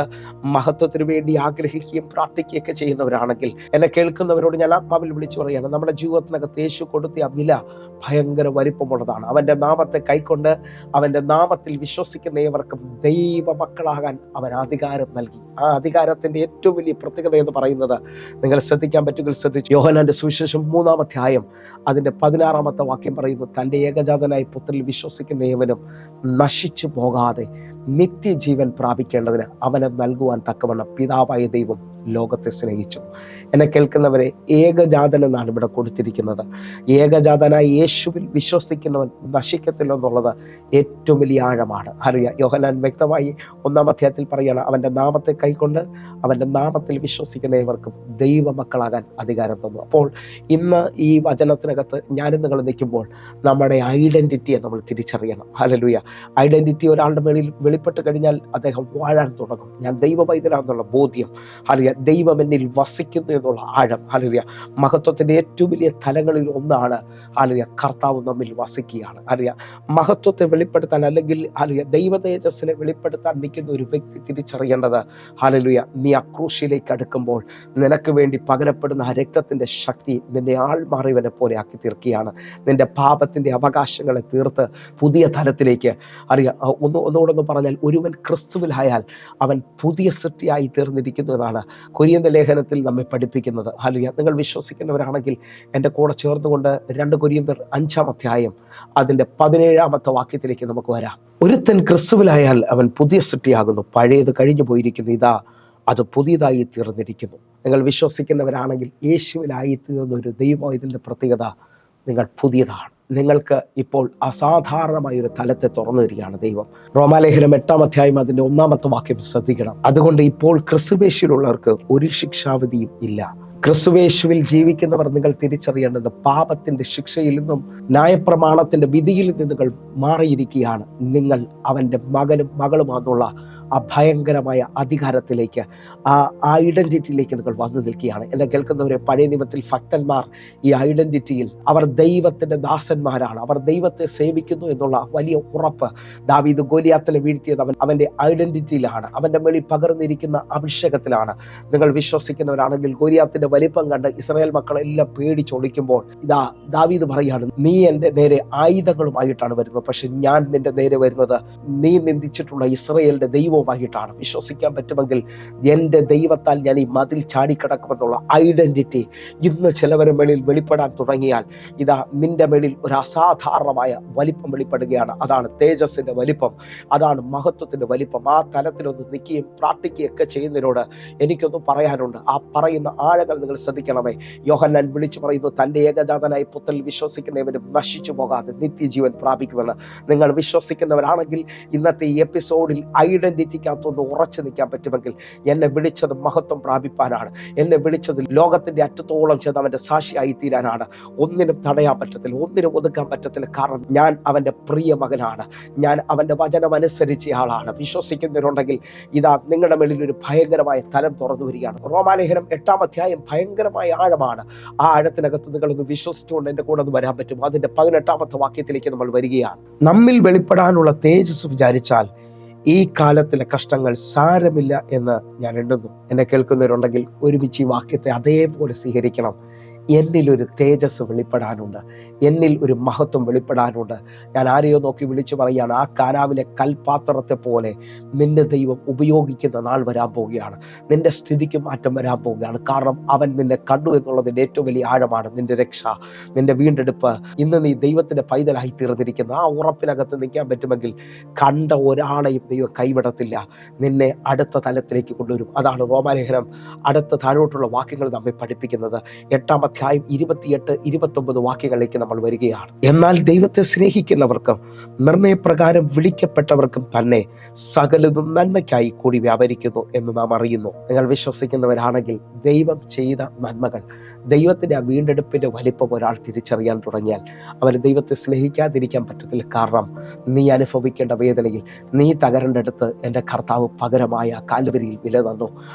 [SPEAKER 1] മഹത്വത്തിന് വേണ്ടി ആഗ്രഹിക്കുകയും പ്രാർത്ഥിക്കുകയൊക്കെ ചെയ്യുന്നവരാണെങ്കിൽ എന്നെ കേൾക്കുന്നവരോട് ഞാൻ ആത്മാവിൽ വിളിച്ചു പറയുകയാണ്, നമ്മുടെ ജീവിതത്തിനകത്ത് യേശു കൊടുത്ത വില ഭയങ്കര വലിപ്പമുള്ളതാണ്. അവൻ്റെ നാമത്തെ കൈക്കൊണ്ട് അവൻ്റെ നാമത്തിൽ വിശ്വസിക്കുന്ന ഏവർക്കും ദൈവ മക്കളാകാൻ അവൻ അധികാരം നൽകി. ആ അധികാരത്തിൻ്റെ ഏറ്റവും വലിയ പ്രത്യേകത എന്ന് പറയുന്നത് നിങ്ങൾ ശ്രദ്ധിക്കാൻ പറ്റുമെങ്കിൽ ശ്രദ്ധിച്ചു. യോഹന്നാന്റെ സുവിശേഷം 3-ാം അധ്യായം അതിൻ്റെ 16-ാമത്തെ വാക്യം പറയുന്നു, തൻ്റെ ഏകജാതനായ പുത്രനിൽ വിശ്വസിക്കുന്ന ഏവനും നശിച്ചു പോകാതെ നിത്യജീവൻ പ്രാപിക്കേണ്ടതിന് അവനെ നൽകുവാൻ തക്കവണ്ണം പിതാവായ ദൈവം ലോകത്തെ സ്നേഹിച്ചു. എന്നെ കേൾക്കുന്നവരെ, ഏകജാതൻ എന്നാണ് ഇവിടെ കൊടുത്തിരിക്കുന്നത്. ഏകജാതനായ യേശുവിൽ വിശ്വസിക്കുന്നവൻ നശിക്കത്തില്ലെന്നുള്ളത് ഏറ്റവും വലിയ ആഴമാണ്. ഹല്ലേലൂയ. യോഹന്നാൻ വ്യക്തമായി 1-ാം അധ്യായത്തിൽ പറയുകയാണ്, അവൻ്റെ നാമത്തെ കൈക്കൊണ്ട് അവൻ്റെ നാമത്തിൽ വിശ്വസിക്കുന്ന ഏവർക്കും ദൈവമക്കളാകാൻ അധികാരം തന്നു. അപ്പോൾ ഇന്ന് ഈ വചനത്തിനകത്ത് ഞാനും നിങ്ങൾ നിൽക്കുമ്പോൾ നമ്മുടെ ഐഡൻറ്റിറ്റിയെ നമ്മൾ തിരിച്ചറിയണം. ഹല്ലേലൂയ. ഐഡൻറ്റിറ്റി ഒരാളുടെ മേളിൽ വെളിപ്പെട്ട് കഴിഞ്ഞാൽ അദ്ദേഹം വാഴാൻ തുടങ്ങും. ഞാൻ ദൈവ പൈതലാണെന്നുള്ള ബോധ്യം, ഹല്ലേലൂയ, ദൈവം എന്നിൽ വസിക്കുന്നു എന്നുള്ള ആഴം, ഹല്ലേലൂയ. മഹത്വത്തിൻ്റെ ഏറ്റവും വലിയ തലങ്ങളിൽ ഒന്നാണ്, ഹല്ലേലൂയ, കർത്താവ് നമ്മിൽ വസിക്കുകയാണ്. ഹല്ലേലൂയ. മഹത്വത്തെ വെളിപ്പെടുത്താൻ അല്ലെങ്കിൽ ഹല്ലേലൂയ ദൈവ തേജസ്സിനെ വെളിപ്പെടുത്താൻ നിൽക്കുന്ന ഒരു വ്യക്തി തിരിച്ചറിയേണ്ടത്, ഹല്ലേലൂയ, നീ ആ ക്രൂശിലേക്ക് അടുക്കുമ്പോൾ നിനക്ക് വേണ്ടി പകരപ്പെടുന്ന ആ രക്തത്തിൻ്റെ ശക്തി നിന്നെ ആൾമാറിയവനെ പോലെ ആക്കി തീർക്കുകയാണ്. നിന്റെ പാപത്തിൻ്റെ അവകാശങ്ങളെ തീർത്ത് പുതിയ തലത്തിലേക്ക് ഒന്നുകൂടെ പറഞ്ഞാൽ, ഒരുവൻ ക്രിസ്തുവിലായാൽ അവൻ പുതിയ സൃഷ്ടിയായി തീർന്നിരിക്കുന്നു എന്നാണ് കൊരിന്ത്യർ ലേഖനത്തിൽ നമ്മെ പഠിപ്പിക്കുന്നത്. ഹല്ലേലൂയ. നിങ്ങൾ വിശ്വസിക്കുന്നവരാണെങ്കിൽ എൻ്റെ കൂടെ ചേർന്നുകൊണ്ട് 2 കൊരിന്ത്യർ 5-ാം അധ്യായം അതിൻ്റെ 17-ാമത്തെ വാക്യത്തിലേക്ക് നമുക്ക് വരാം. ഒരുത്തൻ ക്രിസ്തുവിലായാൽ അവൻ പുതിയ സൃഷ്ടിയാകുന്നു, പഴയത് കഴിഞ്ഞു പോയിരിക്കുന്നു, ഇതാ അത് പുതിയതായി തീർന്നിരിക്കുന്നു. നിങ്ങൾ വിശ്വസിക്കുന്നവരാണെങ്കിൽ യേശുവിലായി തീർന്ന ഒരു ദൈവം, ഇതിൻ്റെ പ്രത്യേകത നിങ്ങൾ പുതിയതാണ്. നിങ്ങൾക്ക് ഇപ്പോൾ അസാധാരണമായ ഒരു തലത്തെ തുറന്നു തരികയാണ് ദൈവം. റോമാലേഖനം 8-ാം അധ്യായം അതിൻ്റെ 1-ാമത്തെ വാക്യം ശ്രദ്ധിക്കണം. അതുകൊണ്ട് ഇപ്പോൾ ക്രിസ്തുയേശുവിലുള്ളവർക്ക് ഒരു ശിക്ഷാവിധിയും ഇല്ല. ക്രിസ്തുയേശുവിൽ ജീവിക്കുന്നവർ നിങ്ങൾ തിരിച്ചറിയേണ്ടത് പാപത്തിൻ്റെ ശിക്ഷയിൽ നിന്നും ന്യായപ്രമാണത്തിൻ്റെ വിധിയിൽ നിന്നുകൾ മാറിയിരിക്കുകയാണ്. നിങ്ങൾ അവൻ്റെ മകനും മകളുമാണെന്നുള്ള ആ ഭയങ്കരമായ അധികാരത്തിലേക്ക്, ആ ഐഡൻറ്റിറ്റിയിലേക്ക് നിങ്ങൾ വന്നു നിൽക്കുകയാണ്. എന്നെ കേൾക്കുന്നവരെ, പഴയ നിയമത്തിൽ ഭക്തന്മാർ ഈ ഐഡൻറ്റിറ്റിയിൽ അവർ ദൈവത്തിൻ്റെ ദാസന്മാരാണ്, അവർ ദൈവത്തെ സേവിക്കുന്നു എന്നുള്ള വലിയ ഉറപ്പ് ദാവീദ് ഗോലിയാത്തിനെ വീഴ്ത്തിയത് അവൻ്റെ ഐഡൻറ്റിറ്റിയിലാണ്, അവൻ്റെ മേളിൽ പകർന്നിരിക്കുന്ന അഭിഷേകത്തിലാണ്. നിങ്ങൾ വിശ്വസിക്കുന്നവരാണെങ്കിൽ ഗോലിയാത്തിൻ്റെ വലിപ്പം കണ്ട് ഇസ്രായേൽ മക്കളെല്ലാം പേടിച്ചൊളിക്കുമ്പോൾ ഇതാ ദാവീദ് പറയാണ്, നീ എൻ്റെ നേരെ ആയുധങ്ങളുമായിട്ടാണ് വരുന്നത്, പക്ഷെ ഞാൻ നിൻ്റെ നേരെ വരുന്നത് നീ നിന്ദിച്ചിട്ടുള്ള ഇസ്രായേലിൻ്റെ ദൈവമായിട്ടാണ്. വിശ്വസിക്കാൻ പറ്റുമെങ്കിൽ എൻ്റെ ദൈവത്താൽ ഞാൻ ഈ മതിൽ ചാടിക്കിടക്കുമെന്നുള്ള ഐഡൻറ്റിറ്റി ഇന്ന് ചിലവരുടെ മേളിൽ വെളിപ്പെടാൻ തുടങ്ങിയാൽ ഇതാ നിൻ്റെ മേളിൽ ഒരു അസാധാരണമായ വലിപ്പം വെളിപ്പെടുകയാണ്. അതാണ് തേജസ്സിൻ്റെ വലിപ്പം, അതാണ് മഹത്വത്തിൻ്റെ വലിപ്പം. ആ തലത്തിലൊന്ന് നിൽക്കുകയും പ്രാർത്ഥിക്കുകയൊക്കെ ചെയ്യുന്നതിനോട് എനിക്കൊന്ന് പറയാനുണ്ട്. ആ പറയുന്ന ആഴങ്ങൾ നിങ്ങൾ ശ്രദ്ധിക്കണമേ. യോഹന്നാൻ വിളിച്ചു പറയുന്നു, തൻ്റെ ഏകജാതനായ പുത്രനിൽ വിശ്വസിക്കുന്നവരും നശിച്ചു പോകാതെ നിത്യജീവൻ പ്രാപിക്കുമെന്ന്. നിങ്ങൾ വിശ്വസിക്കുന്നവരാണെങ്കിൽ ഇന്നത്തെ ഈ എപ്പിസോഡിൽ ഐഡൻറ്റിറ്റിക്കകത്തൊന്ന് ഉറച്ചു നിൽക്കാൻ പറ്റുമെങ്കിൽ, എന്നെ വിളിച്ചത് മഹത്വം പ്രാപിപ്പാനാണ്, എന്നെ വിളിച്ചത് ലോകത്തിൻ്റെ അറ്റത്തോളം ചെന്ന് അവൻ്റെ സാക്ഷിയായി തീരാനാണ്. ഒന്നിനും തടയാൻ പറ്റത്തില്ല, ഒന്നിനും ഒതുക്കാൻ പറ്റത്തില്ല. കാരണം ഞാൻ അവൻ്റെ പ്രിയ മകനാണ്, ഞാൻ അവൻ്റെ വചനം അനുസരിച്ച ആളാണ്. വിശ്വസിക്കുന്നവരുണ്ടെങ്കിൽ ഇതാ നിങ്ങളുടെ മേളിൽ ഒരു ഭയങ്കരമായ തലം തുറന്നു വരികയാണ്. റോമാലേഖനം 8-ാം അധ്യായം ഭയങ്കരമായ ആഴമാണ്. ആ ആഴത്തിനകത്ത് നിങ്ങളൊന്ന് വിശ്വസിച്ചുകൊണ്ട് എൻ്റെ കൂടെ ഒന്ന് വരാൻ പറ്റും. അതിൻ്റെ 18-ാമത്തെ വാക്യത്തിലേക്ക് നമ്മൾ വരികയാണ്. നമ്മിൽ വെളിപ്പെടാനുള്ള തേജസ് വിചാരിച്ചാൽ ഈ കാലത്തിലെ കഷ്ടങ്ങൾ സാരമില്ല എന്ന് ഞാൻ എണ്ണുന്നു. എന്നെ കേൾക്കുന്നവരുണ്ടെങ്കിൽ ഒരുമിച്ച് ഈ വാക്യത്തെ അതേപോലെ സ്വീകരിക്കണം. എന്നിലൊരു തേജസ് വെളിപ്പെടാനുണ്ട്, എന്നിൽ ഒരു മഹത്വം വെളിപ്പെടാനുണ്ട്. ഞാൻ ആരെയോ നോക്കി വിളിച്ചു പറയുകയാണ്, ആ കാനാവിലെ കൽപാത്രത്തെ പോലെ നിന്റെ ദൈവം ഉപയോഗിക്കുന്ന നാൾ വരാൻ പോവുകയാണ്. നിന്റെ സ്ഥിതിക്ക് മാറ്റം വരാൻ പോവുകയാണ്. കാരണം അവൻ നിന്നെ കണ്ടു എന്നുള്ളതിൻ്റെ ഏറ്റവും വലിയ ആഴമാണ് നിന്റെ രക്ഷ, നിന്റെ വീണ്ടെടുപ്പ്. ഇന്ന് നീ ദൈവത്തിൻ്റെ പൈതലായി തീർന്നിരിക്കുന്നു. ആ ഉറപ്പിനകത്ത് നിൽക്കാൻ പറ്റുമെങ്കിൽ കണ്ട ഒരാളെയും ദൈവം കൈവിടത്തില്ല, നിന്നെ അടുത്ത തലത്തിലേക്ക് കൊണ്ടുവരും. അതാണ് റോമാലേഖനം അടുത്ത താഴോട്ടുള്ള വാക്യങ്ങൾ നമ്മെ പഠിപ്പിക്കുന്നത്. 8-ാം അധ്യായം 28-29 വാക്യങ്ങളിലേക്ക് നമ്മൾ വരികയാണ്. എന്നാൽ ദൈവത്തെ സ്നേഹിക്കുന്നവർക്കും നിർണയപ്രകാരം വിളിക്കപ്പെട്ടവർക്കും തന്നെ സകലതും നന്മയ്ക്കായി കൂടി വ്യാപരിക്കുന്നു എന്ന് നാം അറിയുന്നു. നിങ്ങൾ വിശ്വസിക്കുന്നവരാണെങ്കിൽ ദൈവം ചെയ്ത നന്മകൾ, ദൈവത്തിൻ്റെ ആ വീണ്ടെടുപ്പിൻ്റെ വലിപ്പം ഒരാൾ തിരിച്ചറിയാൻ തുടങ്ങിയാൽ അവന് ദൈവത്തെ സ്നേഹിക്കാതിരിക്കാൻ പറ്റത്തില്ല. കാരണം നീ അനുഭവിക്കേണ്ട വേദനയിൽ, നീ തകരേണ്ടടുത്ത് എൻ്റെ കർത്താവ് പകരമായ കാൽവരിയിൽ വില തന്നു.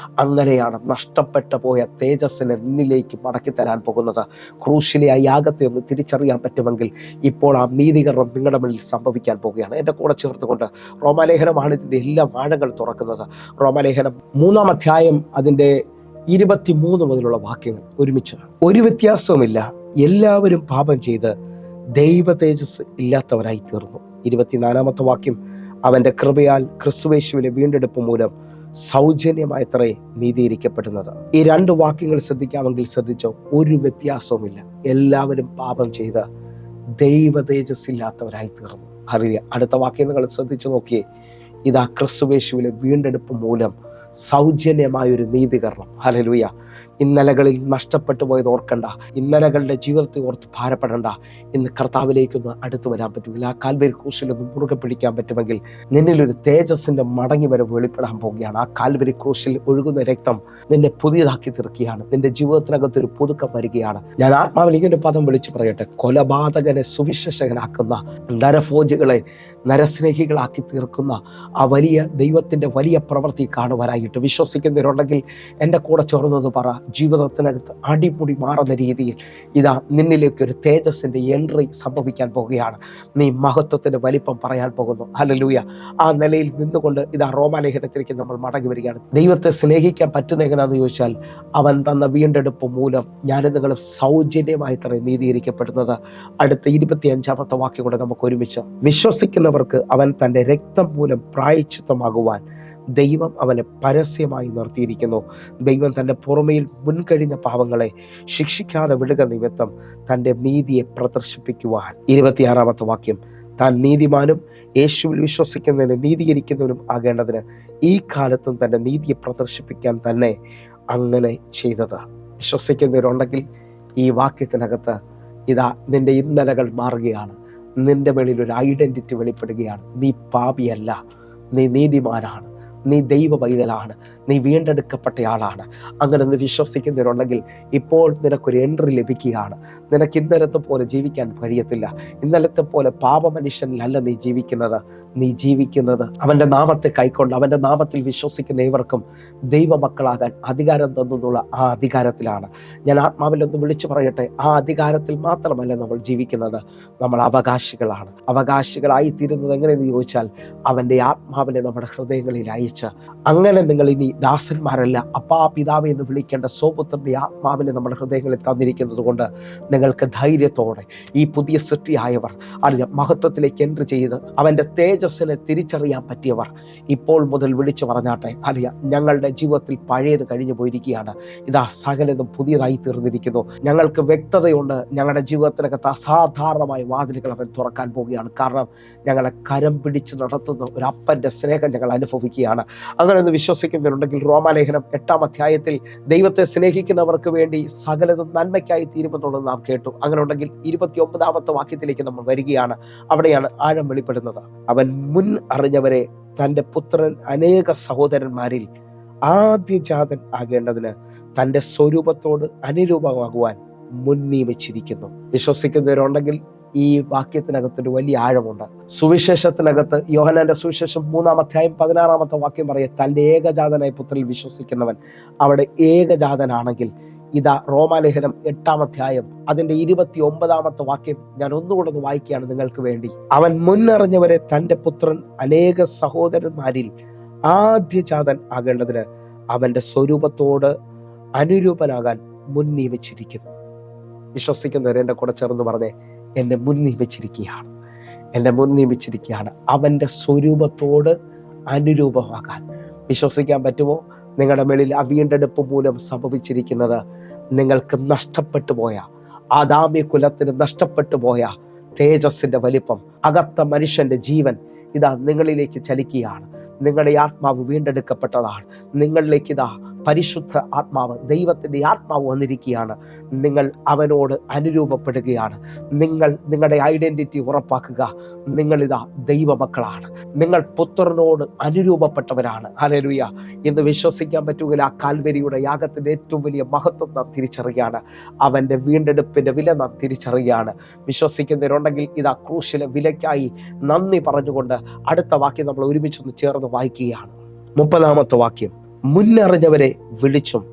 [SPEAKER 1] അങ്ങനെയാണ് നഷ്ടപ്പെട്ടു പോയ തേജസ്സിനെ നിന്നിലേക്ക് മടക്കി തരാൻ പോകുന്നത്. ക്രൂശിലെ ആ യാഗത്തെ ഒന്ന് തിരിച്ചറിയാൻ പറ്റുമെങ്കിൽ ഇപ്പോൾ ആ നീതീകരണം നിങ്ങളുടെ മുന്നിൽ സംഭവിക്കാൻ പോവുകയാണ്. എൻ്റെ കൂടെ ചേർത്തുകൊണ്ട് റോമാലേഖനമാണ് ഇതിൻ്റെ എല്ലാ ആഴങ്ങൾ തുറക്കുന്നത്. റോമാലേഖനം 3-ാം അധ്യായം അതിൻ്റെ 23 മുതലുള്ള വാക്യങ്ങൾ ഒരുമിച്ച്. ഒരു വ്യത്യാസവുമില്ല, എല്ലാവരും പാപം ചെയ്ത് ദൈവ തേജസ് ഇല്ലാത്തവരായി തീർന്നു. 24-ാമത്തെ വാക്യം, അവൻ്റെ കൃപയാൽ ക്രിസ്തുയേശുവിലെ വീണ്ടെടുപ്പ് മൂലം സൗജന്യമായത്രേ നീതീകരിക്കപ്പെടുന്നത്. ഈ 2 വാക്യങ്ങൾ ശ്രദ്ധിക്കാമെങ്കിൽ ശ്രദ്ധിച്ചോ, ഒരു വ്യത്യാസവുമില്ല, എല്ലാവരും പാപം ചെയ്ത് ദൈവ തേജസ് ഇല്ലാത്തവരായി തീർന്നു. ഹല്ലേലൂയ. അടുത്ത വാക്യം നിങ്ങൾ ശ്രദ്ധിച്ചു നോക്കിയേ, ഇതാ ക്രിസ്തുയേശുവിലെ വീണ്ടെടുപ്പ് മൂലം സൗജന്യമായൊരു നീതീകരണം. ഹല്ലേലൂയ. ഇന്നലകളിൽ നഷ്ടപ്പെട്ടു പോയത് ഓർക്കണ്ട, ഇന്നലകളുടെ ജീവിതത്തെ ഓർത്ത് ഭാരപ്പെടണ്ട. ഇന്ന് കർത്താവിലേക്കൊന്ന് അടുത്ത് വരാൻ പറ്റുമെങ്കിൽ, ആ കാൽവരി ക്രൂശിലൊന്ന് മുറുകെ പിടിക്കാൻ പറ്റുമെങ്കിൽ നിന്നിലൊരു തേജസ്സിന്റെ മടങ്ങി വരവ് വെളിപ്പെടാൻ പോവുകയാണ്. ആ കാൽവരി ക്രൂശിൽ ഒഴുകുന്ന രക്തം നിന്നെ പുതിയതാക്കി തീർക്കുകയാണ്. നിന്റെ ജീവിതത്തിനകത്തൊരു പുതുക്കം വരികയാണ്. ഞാൻ ആത്മാവിൽ ഇങ്ങനെ പദം വിളിച്ചു പറയട്ടെ, കൊലപാതകനെ സുവിശേഷകനാക്കുന്ന, നരഭോജികളെ നരസ്നേഹികളാക്കി തീർക്കുന്ന ആ വലിയ ദൈവത്തിന്റെ വലിയ പ്രവൃത്തി കാണുവാനായിട്ട് വിശ്വസിക്കുന്നവരുണ്ടെങ്കിൽ എൻ്റെ കൂടെ ചേർന്നത് പറ. ജീവിതത്തിനകത്ത് അടിമുടി മാറുന്ന രീതിയിൽ ഇതാ നിന്നിലേക്ക് ഒരു തേജസ്സിന്റെ എൻട്രി സംഭവിക്കാൻ പോകുകയാണ്. നീ മഹത്വത്തിന്റെ വലിപ്പം പറയാൻ പോകുന്നു. ഹല്ലേലൂയ. ആ നിലയിൽ നിന്നുകൊണ്ട് ഇതാ റോമാലേഖനത്തിലേക്ക് നമ്മൾ മടങ്ങി വരികയാണ്. ദൈവത്തെ സ്നേഹിക്കാൻ പറ്റുന്ന എങ്ങനെയാണെന്ന് ചോദിച്ചാൽ, അവൻ തന്ന വീണ്ടെടുപ്പ് മൂലം ഞാൻ നിങ്ങൾ സൗജന്യമായി നീതീകരിക്കപ്പെടുന്നത്. അടുത്ത 25-ാമത്തെ വാക്യം കൂടെ നമുക്ക് ഒരുമിച്ച്. വിശ്വസിക്കുന്നവർക്ക് അവൻ തൻ്റെ രക്തം മൂലം പ്രായശ്ചിത്തമാകുവാൻ ദൈവം അവനെ പരസ്യമായി നിർത്തിയിരിക്കുന്നു. ദൈവം തൻ്റെ പുറമേയിൽ മുൻകഴിഞ്ഞ പാവങ്ങളെ ശിക്ഷിക്കാതെ വിടുക നിമിത്തം തൻ്റെ നീതിയെ പ്രദർശിപ്പിക്കുവാൻ. 26-ാമത്തെ വാക്യം, താൻ നീതിമാനും യേശുവിൽ വിശ്വസിക്കുന്നതിന് നീതീകരിക്കുന്നവനും ആകേണ്ടതിന് ഈ കാലത്തും തൻ്റെ നീതിയെ പ്രദർശിപ്പിക്കാൻ തന്നെ അങ്ങനെ ചെയ്തത്. വിശ്വസിക്കുന്നവരുണ്ടെങ്കിൽ ഈ വാക്യത്തിനകത്ത് ഇതാ നിന്റെ ഇന്നലകൾ മാറുകയാണ്. നിന്റെ മേളിൽ ഒരു ഐഡന്റിറ്റി വെളിപ്പെടുകയാണ്. നീ പാപിയല്ല, നീ നീതിമാനാണ്, നീ ദൈവ പൈതലാണ്, നീ വീണ്ടെടുക്കപ്പെട്ടയാളാണ്. അങ്ങനെ നീ വിശ്വസിക്കുന്നവരുണ്ടെങ്കിൽ ഇപ്പോൾ നിനക്കൊരു എൻട്രി ലഭിക്കുകയാണ്. നിനക്ക് ഇന്നലത്തെ പോലെ ജീവിക്കാൻ കഴിയത്തില്ല. ഇന്നലത്തെ പോലെ പാപമനുഷ്യനിലല്ല നീ ജീവിക്കുന്നത്. നീ ജീവിക്കുന്നത് അവൻ്റെ നാമത്തെ കൈക്കൊണ്ട് അവൻ്റെ നാമത്തിൽ വിശ്വസിക്കുന്ന ഏവർക്കും ദൈവമക്കളാകാൻ അധികാരം തന്നുള്ള ആ അധികാരത്തിലാണ്. ഞാൻ ആത്മാവിലൊന്ന് വിളിച്ചു പറയട്ടെ, ആ അധികാരത്തിൽ മാത്രമല്ല നമ്മൾ ജീവിക്കുന്നത്, നമ്മൾ അവകാശികളാണ്. അവകാശികളായി തീരുന്നത് എങ്ങനെയെന്ന് ചോദിച്ചാൽ, അവൻ്റെ ആത്മാവിനെ നമ്മുടെ ഹൃദയങ്ങളിൽ അയച്ച്, അങ്ങനെ നിങ്ങൾ ഇനി ദാസന്മാരല്ല, അപ്പാ പിതാവ് എന്ന് വിളിക്കേണ്ട സ്വപുത്രൻ്റെ ആത്മാവിനെ നമ്മുടെ ഹൃദയങ്ങളിൽ തന്നിരിക്കുന്നത് കൊണ്ട് നിങ്ങൾക്ക് ധൈര്യത്തോടെ ഈ പുതിയ സൃഷ്ടിയായവർ അറിയാം, മഹത്വത്തിലേക്ക് എൻട്രി ചെയ്ത് അവൻ്റെ തേജസ്സിനെ തിരിച്ചറിയാൻ പറ്റിയവർ ഇപ്പോൾ മുതൽ വിളിച്ചു പറഞ്ഞാട്ടെ, അറിയാം ഞങ്ങളുടെ ജീവിതത്തിൽ പഴയത് കഴിഞ്ഞു പോയിരിക്കുകയാണ്, ഇതാ സകലതും പുതിയതായി തീർന്നിരിക്കുന്നു. ഞങ്ങൾക്ക് വ്യക്തതയുണ്ട്, ഞങ്ങളുടെ ജീവിതത്തിനകത്ത് അസാധാരണമായ വാതിലുകൾ അവൻ തുറക്കാൻ പോവുകയാണ്. കാരണം ഞങ്ങളെ കരം പിടിച്ച് നടത്തുന്ന ഒരു അപ്പൻ്റെ സ്നേഹം ഞങ്ങൾ അനുഭവിക്കുകയാണ്. അങ്ങനെ ഒന്ന് വിശ്വസിക്കുന്നവരുണ്ടെങ്കിൽ റോമാലേഖനം 8-ാം അധ്യായത്തിൽ ദൈവത്തെ സ്നേഹിക്കുന്നവർക്ക് വേണ്ടി സകലതും നന്മയ്ക്കായി തീരുമെന്നുള്ളത് നാം കേട്ടു. അങ്ങനെ ഉണ്ടെങ്കിൽ 29-ാമത്തെ വാക്യത്തിലേക്ക് നമ്മൾ വരികയാണ്. അവിടെയാണ് ആഴം വെളിപ്പെടുന്നത്. അവൻ മുൻ അറിഞ്ഞവരെ തൻ്റെ പുത്രൻ അനേക സഹോദരന്മാരിൽ ആദ്യജാതൻ ആകേണ്ടതിന് തൻ്റെ സ്വരൂപത്തോട് അനുരൂപമാകുവാൻ മുൻ നിയമിച്ചിരിക്കുന്നു. വിശ്വസിക്കുന്നവരുണ്ടെങ്കിൽ ഈ വാക്യത്തിനകത്തൊരു വലിയ ആഴമുണ്ട്. സുവിശേഷത്തിനകത്ത് യോഹന്നാന്റെ സുവിശേഷം 3-ാം അധ്യായം 16-ാമത്തെ വാക്യം പറയുക, തൻ്റെ ഏകജാതനായ പുത്രനിൽ വിശ്വസിക്കുന്നവൻ. അവിടെ ഏകജാതനാണെങ്കിൽ ഇതാ റോമാലേഖനം 8-ാം അധ്യായം അതിൻ്റെ 29-ാമത്തെ വാക്യം ഞാൻ ഒന്നുകൂടെ ഒന്ന് വായിക്കുകയാണ് നിങ്ങൾക്ക് വേണ്ടി. അവൻ മുന്നറിഞ്ഞവരെ തൻ്റെ പുത്രൻ അനേക സഹോദരന്മാരിൽ ആദ്യജാതൻ ആകേണ്ടതിന് അവൻ്റെ സ്വരൂപത്തോട് അനുരൂപനാകാൻ മുൻ നിയമിച്ചിരിക്കുന്നു. വിശ്വസിക്കുന്നവർ എൻ്റെ കൂടെ ചേർന്ന് പറഞ്ഞേ, എന്നെ മുൻ നിയമിച്ചിരിക്കുകയാണ്, എന്നെ മുൻ നിയമിച്ചിരിക്കുകയാണ് അവൻ്റെ സ്വരൂപത്തോട് അനുരൂപമാകാൻ. വിശ്വസിക്കാൻ പറ്റുമോ? നിങ്ങളുടെ മേളിൽ ആ വീണ്ടെടുപ്പ് മൂലം സംഭവിച്ചിരിക്കുന്നത് നിങ്ങൾക്ക് നഷ്ടപ്പെട്ടു പോയ, ആദാമ്യ കുലത്തിന് നഷ്ടപ്പെട്ടു പോയ തേജസ്സിന്റെ വലിപ്പം, അകത്ത മനുഷ്യന്റെ ജീവൻ ഇതാ നിങ്ങളിലേക്ക് ചലിക്കുകയാണ്. നിങ്ങളുടെ ആത്മാവ് വീണ്ടെടുക്കപ്പെട്ടതാണ്. നിങ്ങളിലേക്ക് ഇതാ പരിശുദ്ധ ആത്മാവ്, ദൈവത്തിൻ്റെ ആത്മാവ് വന്നിരിക്കുകയാണ്. നിങ്ങൾ അവനോട് അനുരൂപപ്പെടുകയാണ്. നിങ്ങൾ നിങ്ങളുടെ ഐഡന്റിറ്റി ഉറപ്പാക്കുക. നിങ്ങളിതാ ദൈവമക്കളാണ്, നിങ്ങൾ പുത്രനോട് അനുരൂപപ്പെട്ടവരാണ്. ഹല്ലേലൂയ. ഇന്ന് വിശ്വസിക്കാൻ പറ്റുകയില്ല, ആ കാൽവരിയുടെ യാഗത്തിൻ്റെ ഏറ്റവും വലിയ മഹത്വം നാം തിരിച്ചറിയുകയാണ്. അവൻ്റെ വീണ്ടെടുപ്പിൻ്റെ വില നാം തിരിച്ചറിയുകയാണ്. വിശ്വസിക്കുന്നവരുണ്ടെങ്കിൽ ഇതാ ക്രൂശിലെ വിലയ്ക്കായി നന്ദി പറഞ്ഞുകൊണ്ട് അടുത്ത വാക്യം നമ്മൾ ഒരുമിച്ചൊന്ന് ചേർന്ന് വായിക്കുകയാണ്. 30-ാമത്തെ വാക്യം, മുന്നറിഞ്ഞവരെ വിളിച്ചും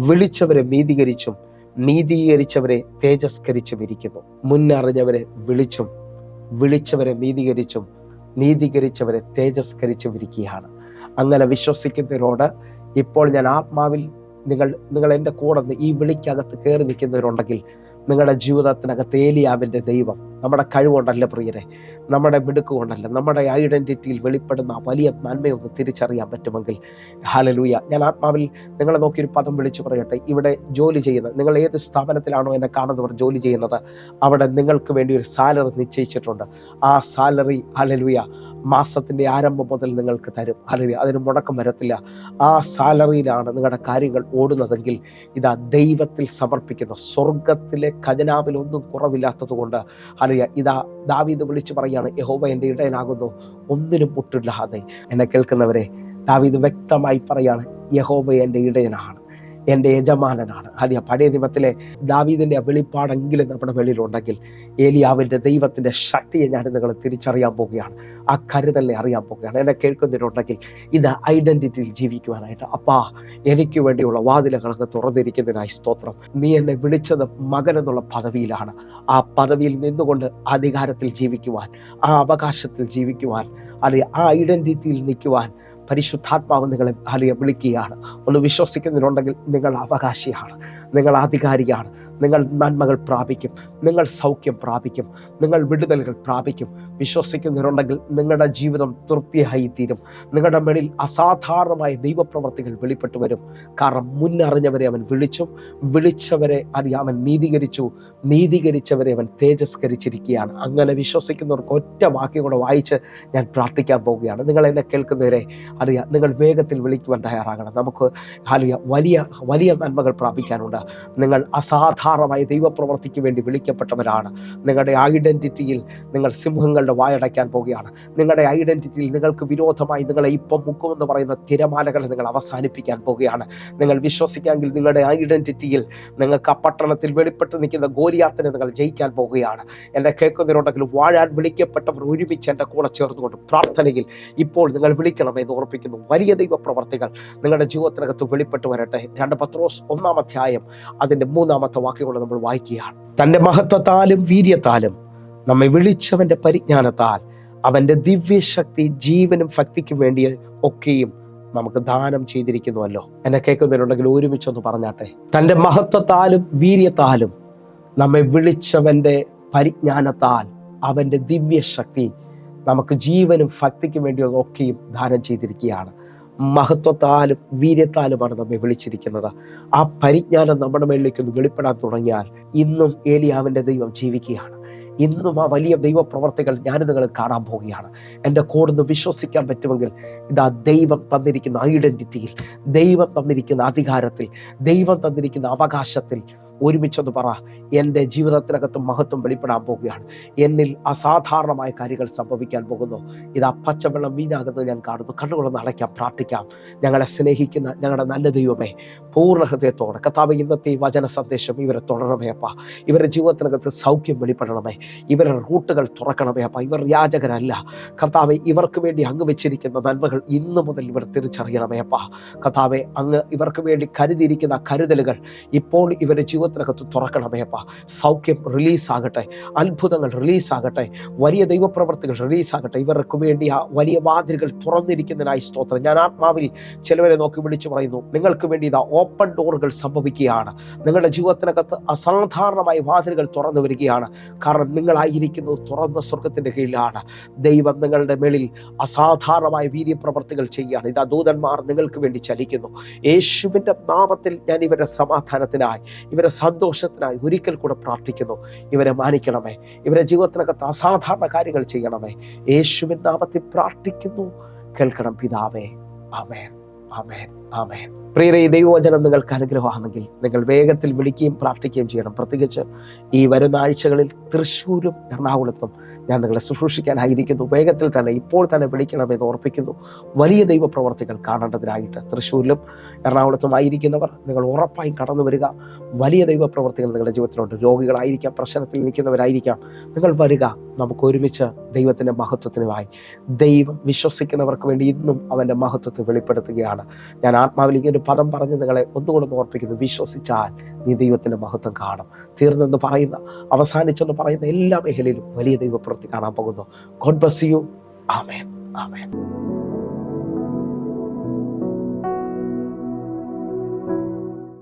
[SPEAKER 1] വിളിച്ചവരെ നീതീകരിച്ചും നീതീകരിച്ചവരെ തേജസ്കരിച്ചും ഇരിക്കുന്നു. മുന്നറിഞ്ഞവരെ വിളിച്ചും വിളിച്ചവരെ നീതീകരിച്ചും നീതീകരിച്ചവരെ തേജസ്കരിച്ചും ഇരിക്കുകയാണ്. അങ്ങനെ വിശ്വസിക്കുന്നവരോട് ഇപ്പോൾ ഞാൻ ആത്മാവിൽ നിങ്ങൾ എൻ്റെ കൂടെ ഈ വിളിക്കകത്ത് കയറി നിൽക്കുന്നവരുണ്ടെങ്കിൽ, നിങ്ങളുടെ ജീവിതത്തിനകത്ത് ഏലിയാവിൻ്റെ ദൈവം നമ്മുടെ കഴിവുകൊണ്ടല്ല പ്രിയരെ, നമ്മുടെ മിടുക്ക് കൊണ്ടല്ല, നമ്മുടെ ഐഡൻറ്റിറ്റിയിൽ വെളിപ്പെടുന്ന വലിയ നന്മയൊന്ന് തിരിച്ചറിയാൻ പറ്റുമെങ്കിൽ ഹല്ലേലൂയ. ഞാൻ ആത്മാവിൽ നിങ്ങളെ നോക്കി ഒരു പദം വിളിച്ചു പറയട്ടെ. ഇവിടെ ജോലി ചെയ്യുന്നത്, നിങ്ങൾ ഏത് സ്ഥാപനത്തിലാണോ എന്നെ കാണുന്നവർ ജോലി ചെയ്യുന്നത്, അവിടെ നിങ്ങൾക്ക് വേണ്ടി ഒരു സാലറി നിശ്ചയിച്ചിട്ടുണ്ട്. ആ സാലറി ഹല്ലേലൂയ മാസത്തിൻ്റെ ആരംഭം മുതൽ നിങ്ങൾക്ക് തരും. ഹല്ലേലൂയ. അതിന് മുടക്കം വരത്തില്ല. ആ സാലറിയിലാണ് നിങ്ങളുടെ കാര്യങ്ങൾ ഓടുന്നതെങ്കിൽ ഇതാ ദൈവത്തിൽ സമർപ്പിക്കുന്ന സ്വർഗത്തിലെ ഖജനാവിലൊന്നും കുറവില്ലാത്തത് കൊണ്ട് ഹല്ലേലൂയ, ഇതാ ദാവീദ് വിളിച്ചു പറയാണ്, യഹോവ എൻ്റെ ഇടയനാകുന്നു, ഒന്നിനും മുട്ടില്ലാതെ. എന്നെ കേൾക്കുന്നവരെ, ദാവീദ് വ്യക്തമായി പറയാണ്, യഹോവ എൻ്റെ ഇടയനാണ്, എൻ്റെ യജമാനനാണ്. ഹല്ലേലൂയ. പഴയ നിയമത്തിലെ ദാവീദിൻ്റെ വെളിപ്പാടെങ്കിലും നമ്മുടെ വെളിയിലുണ്ടെങ്കിൽ ഏലിയാവിൻ്റെ ദൈവത്തിൻ്റെ ശക്തിയെ ഞാൻ നിങ്ങൾ തിരിച്ചറിയാൻ പോവുകയാണ്. ആ കരുതലിനെ അറിയാൻ പോവുകയാണ്. എന്നെ കേൾക്കുന്നതിനുണ്ടെങ്കിൽ ഇത് ഐഡൻറ്റിറ്റിയിൽ ജീവിക്കുവാനായിട്ട്, അപ്പാ എനിക്ക് വേണ്ടിയുള്ള വാതിലുകളൊക്കെ തുറന്നിരിക്കുന്നതിനായി സ്തോത്രം. നീ എന്നെ വിളിച്ചത് മകൻ എന്നുള്ള പദവിയിലാണ്. ആ പദവിയിൽ നിന്നുകൊണ്ട് അധികാരത്തിൽ ജീവിക്കുവാൻ, ആ അവകാശത്തിൽ ജീവിക്കുവാൻ, അല്ലെങ്കിൽ ആ ഐഡൻറ്റിറ്റിയിൽ നിൽക്കുവാൻ പരിശുദ്ധാത്മാവ് നിങ്ങളെ ഹല്ലേലൂയ വിളിക്കുകയാണ്. ഒന്ന് വിശ്വസിക്കുന്നതിനുണ്ടെങ്കിൽ നിങ്ങൾ അവകാശിയാണ്, നിങ്ങൾ അധികാരിയാണ്. നിങ്ങൾ നന്മകൾ പ്രാപിക്കും, നിങ്ങൾ സൗഖ്യം പ്രാപിക്കും, നിങ്ങൾ വിടുതലുകൾ പ്രാപിക്കും. വിശ്വസിക്കുന്നവരുണ്ടെങ്കിൽ നിങ്ങളുടെ ജീവിതം തൃപ്തിയായി തീരും. നിങ്ങളുടെ മേളിൽ അസാധാരണമായ ദൈവപ്രവർത്തികൾ വെളിപ്പെട്ടു വരും. കാരണം മുന്നറിഞ്ഞവരെ അവൻ വിളിച്ചു, വിളിച്ചവരെ അവൻ നീതീകരിച്ചു, നീതീകരിച്ചവരെ അവൻ തേജസ്കരിച്ചിരിക്കുകയാണ്. അങ്ങനെ വിശ്വസിക്കുന്നവർക്ക് ഒറ്റ വാക്യം കൂടെ വായിച്ച് ഞാൻ പ്രാർത്ഥിക്കാൻ പോവുകയാണ്. നിങ്ങൾ എന്നെ കേൾക്കുന്നവരെ അറിയാം, നിങ്ങൾ വേഗത്തിൽ വിളിക്കുവാൻ തയ്യാറാകണം. നമുക്ക് ഹല്ലേലൂയ വലിയ വലിയ നന്മകൾ പ്രാപിക്കാനുണ്ട്. നിങ്ങൾ അസാധാരണമായ ദൈവപ്രവർത്തിക്ക് വേണ്ടി വിളിക്കപ്പെട്ടവരാണ്. നിങ്ങളുടെ ഐഡൻറ്റിറ്റിയിൽ നിങ്ങൾ സിംഹങ്ങളുടെ വായടയ്ക്കാൻ പോവുകയാണ്. നിങ്ങളുടെ ഐഡൻറ്റിറ്റിയിൽ നിങ്ങൾക്ക് വിരോധമായി നിങ്ങളെ ഇപ്പം മുക്കുമെന്ന് പറയുന്ന തിരമാലകളെ നിങ്ങൾ അവസാനിപ്പിക്കാൻ പോവുകയാണ്. നിങ്ങൾ വിശ്വസിക്കാമെങ്കിൽ നിങ്ങളുടെ ഐഡൻറ്റിറ്റിയിൽ നിങ്ങൾക്ക് ആ പട്ടണത്തിൽ വെളിപ്പെട്ട് നിൽക്കുന്ന ഗോലിയാത്തിനെ നിങ്ങൾ ജയിക്കാൻ പോവുകയാണ്. എന്നെ കേൾക്കുന്നതിനുണ്ടെങ്കിൽ വാഴാൻ വിളിക്കപ്പെട്ടവർ ഒരുമിച്ച് എൻ്റെ കൂടെ ചേർന്നുകൊണ്ട് പ്രാർത്ഥനയിൽ ഇപ്പോൾ നിങ്ങൾ വിളിക്കണമെന്ന് ഓർപ്പിക്കുന്നു. വലിയ ദൈവപ്രവർത്തികൾ നിങ്ങളുടെ ജീവിതത്തിനകത്ത് വെളിപ്പെട്ട് വരട്ടെ. 2 പത്രോസ് 1-ാം അധ്യായം അതിൻ്റെ 3-ാമത്തെ വാക്യങ്ങൾ നമ്മൾ വായിക്കുകയാണ്. തൻ്റെ മഹത്വത്താലും വീര്യത്താലും നമ്മെ വിളിച്ചവൻ്റെ പരിജ്ഞാനത്താൽ അവൻ്റെ ദിവ്യശക്തി ജീവനും ഭക്തിക്കും വേണ്ടി ഒക്കെയും നമുക്ക് ദാനം ചെയ്തിരിക്കുന്നുവല്ലോ. എന്നെ കേൾക്കുന്നതിനുണ്ടെങ്കിൽ ഒരുമിച്ചൊന്ന് പറഞ്ഞാട്ടെ. തൻ്റെ മഹത്വത്താലും വീര്യത്താലും നമ്മെ വിളിച്ചവൻ്റെ പരിജ്ഞാനത്താൽ അവൻ്റെ ദിവ്യശക്തി നമുക്ക് ജീവനും ഭക്തിക്കും വേണ്ടിയൊക്കെയും ദാനം ചെയ്തിരിക്കുകയാണ്. മഹത്വത്താലും വീര്യത്താലുമാണ് നമ്മെ വിളിച്ചിരിക്കുന്നത്. ആ പരിജ്ഞാനം നമ്മുടെ മേളിലേക്ക് വെളിപ്പെടാൻ തുടങ്ങിയാൽ ഇന്നും ഏലിയാവിൻ്റെ ദൈവം ജീവിക്കുകയാണ്. ഇന്നും ആ വലിയ ദൈവപ്രവർത്തികൾ ഞാൻ നിങ്ങൾ കാണാൻ പോവുകയാണ്. എൻ്റെ കൂടെ വിശ്വസിക്കാൻ പറ്റുമെങ്കിൽ ഇതാ ദൈവം തന്നിരിക്കുന്ന ഐഡൻറ്റിറ്റിയിൽ, ദൈവം തന്നിരിക്കുന്ന അധികാരത്തിൽ, ദൈവം തന്നിരിക്കുന്ന അവകാശത്തിൽ ഒരുമിച്ചൊന്ന് പറ, എൻ്റെ ജീവിതത്തിനകത്ത് മഹത്വം വെളിപ്പെടാൻ പോവുകയാണ്. എന്നിൽ അസാധാരണമായ കാര്യങ്ങൾ സംഭവിക്കാൻ പോകുന്നു. ഇത് പച്ചവെള്ളം വീഞ്ഞാകുന്നത് ഞാൻ കാണുന്നു. കണ്ണുകളൊന്ന് അടയ്ക്കാം, പ്രാർത്ഥിക്കാം. ഞങ്ങളെ സ്നേഹിക്കുന്ന ഞങ്ങളുടെ നല്ല ദൈവമേ, പൂർണ്ണ ഹൃദയത്തോടെ കർത്താവേ, ഇന്നത്തെ ഈ വചന സന്ദേശം ഇവരെ തുടരണമേ അപ്പ. ഇവരുടെ ജീവിതത്തിനകത്ത് സൗഖ്യം വെളിപ്പെടണമേ. ഇവരുടെ റൂട്ടുകൾ തുറക്കണമേ അപ്പ. ഇവർ യാചകരല്ല കർത്താവേ. ഇവർക്ക് വേണ്ടി അങ്ങ് വെച്ചിരിക്കുന്ന നന്മകൾ ഇന്നു മുതൽ ഇവർ തിരിച്ചറിയണമേ അപ്പ. കർത്താവേ, അങ്ങ് ഇവർക്ക് വേണ്ടി കരുതിയിരിക്കുന്ന കരുതലുകൾ ഇപ്പോൾ ഇവരുടെ ജീവിതത്തിനകത്ത് തുറക്കണമേ അപ്പ. സൗഖ്യം റിലീസാകട്ടെ, അത്ഭുതങ്ങൾ റിലീസാകട്ടെ, വലിയ ദൈവപ്രവർത്തികൾ റിലീസാകട്ടെ. ഇവർക്ക് വേണ്ടി ആ വലിയ വാതിലുകൾ തുറന്നിരിക്കുന്നതിനായി സ്തോത്രം. ഞാൻ ആത്മാവിൽ ചിലവരെ നോക്കി വിളിച്ചു പറയുന്നു, നിങ്ങൾക്ക് വേണ്ടി ഇതാ ഓപ്പൺ ഡോറുകൾ സംഭവിക്കുകയാണ്. നിങ്ങളുടെ ജീവിതത്തിനകത്ത് അസാധാരണമായ വാതിലുകൾ തുറന്നു വരികയാണ്. കാരണം നിങ്ങളായിരിക്കുന്നത് തുറന്ന സ്വർഗത്തിൻ്റെ കീഴിലാണ്. ദൈവം നിങ്ങളുടെ മേളിൽ അസാധാരണമായ വീര്യപ്രവർത്തികൾ ചെയ്യുകയാണ്. ഇതാ ദൂതന്മാർ നിങ്ങൾക്ക് വേണ്ടി ചലിക്കുന്നു. യേശുവിൻ്റെ നാമത്തിൽ ഞാൻ ഇവരുടെ സമാധാനത്തിനായി, ഇവരുടെ സന്തോഷത്തിനായി ഒരിക്കൽ കൂടെ പ്രാർത്ഥിക്കുന്നു. ഇവരെ മാനിക്കണമേ. ഇവരുടെ ജീവിതത്തിനകത്ത് അസാധാരണ കാര്യങ്ങൾ ചെയ്യണമേ. യേശുവിൻ നാമത്തിൽ പ്രാർത്ഥിക്കുന്നു. കേൾക്കണം പിതാവേ. ആമേൻ, ആമേൻ, ആമേൻ. പ്രിയരെ, ഈ ദൈവവചനം നിങ്ങൾക്ക് അനുഗ്രഹമാണെങ്കിൽ നിങ്ങൾ വേഗത്തിൽ വിളിക്കുകയും പ്രാർത്ഥിക്കുകയും ചെയ്യണം. പ്രത്യേകിച്ച് ഈ വരുന്ന ആഴ്ചകളിൽ തൃശ്ശൂരും എറണാകുളത്തും ഞാൻ നിങ്ങളെ ശുശ്രൂഷിക്കാനായിരിക്കുന്നു. വേഗത്തിൽ തന്നെ ഇപ്പോൾ തന്നെ വിളിക്കണമെന്ന് ഓർപ്പിക്കുന്നു. വലിയ ദൈവപ്രവർത്തികൾ കാണേണ്ടതിനായിട്ട് തൃശ്ശൂരിലും എറണാകുളത്തും ആയിരിക്കുന്നവർ നിങ്ങൾ ഉറപ്പായും കടന്നു വരിക. വലിയ ദൈവപ്രവർത്തികൾ നിങ്ങളുടെ ജീവിതത്തിലുണ്ട്. രോഗികളായിരിക്കാം, പ്രശ്നത്തിൽ നിൽക്കുന്നവരായിരിക്കാം, നിങ്ങൾ വരിക. നമുക്ക് ഒരുമിച്ച് ദൈവത്തിൻ്റെ മഹത്വത്തിനുമായി ദൈവം വിശ്വസിക്കുന്നവർക്ക് വേണ്ടി ഇന്നും അവൻ്റെ മഹത്വത്തെ വെളിപ്പെടുത്തുകയാണ്. ഞാൻ ആത്മാവിലേക്ക് ഒരു പദം പറഞ്ഞ് നിങ്ങളെ ഒന്നുകൂടെ ഓർപ്പിക്കുന്നു, വിശ്വസിച്ചാൽ നീ ദൈവത്തിൻ്റെ മഹത്വം കാണും. തീർന്നെന്ന് പറയുന്ന, അവസാനിച്ചെന്ന് പറയുന്ന എല്ലാ മേഖലയിലും വലിയ ദൈവപ്രവൃത്തി കാണാൻ പോകുന്നു. God bless you. Amen. Amen.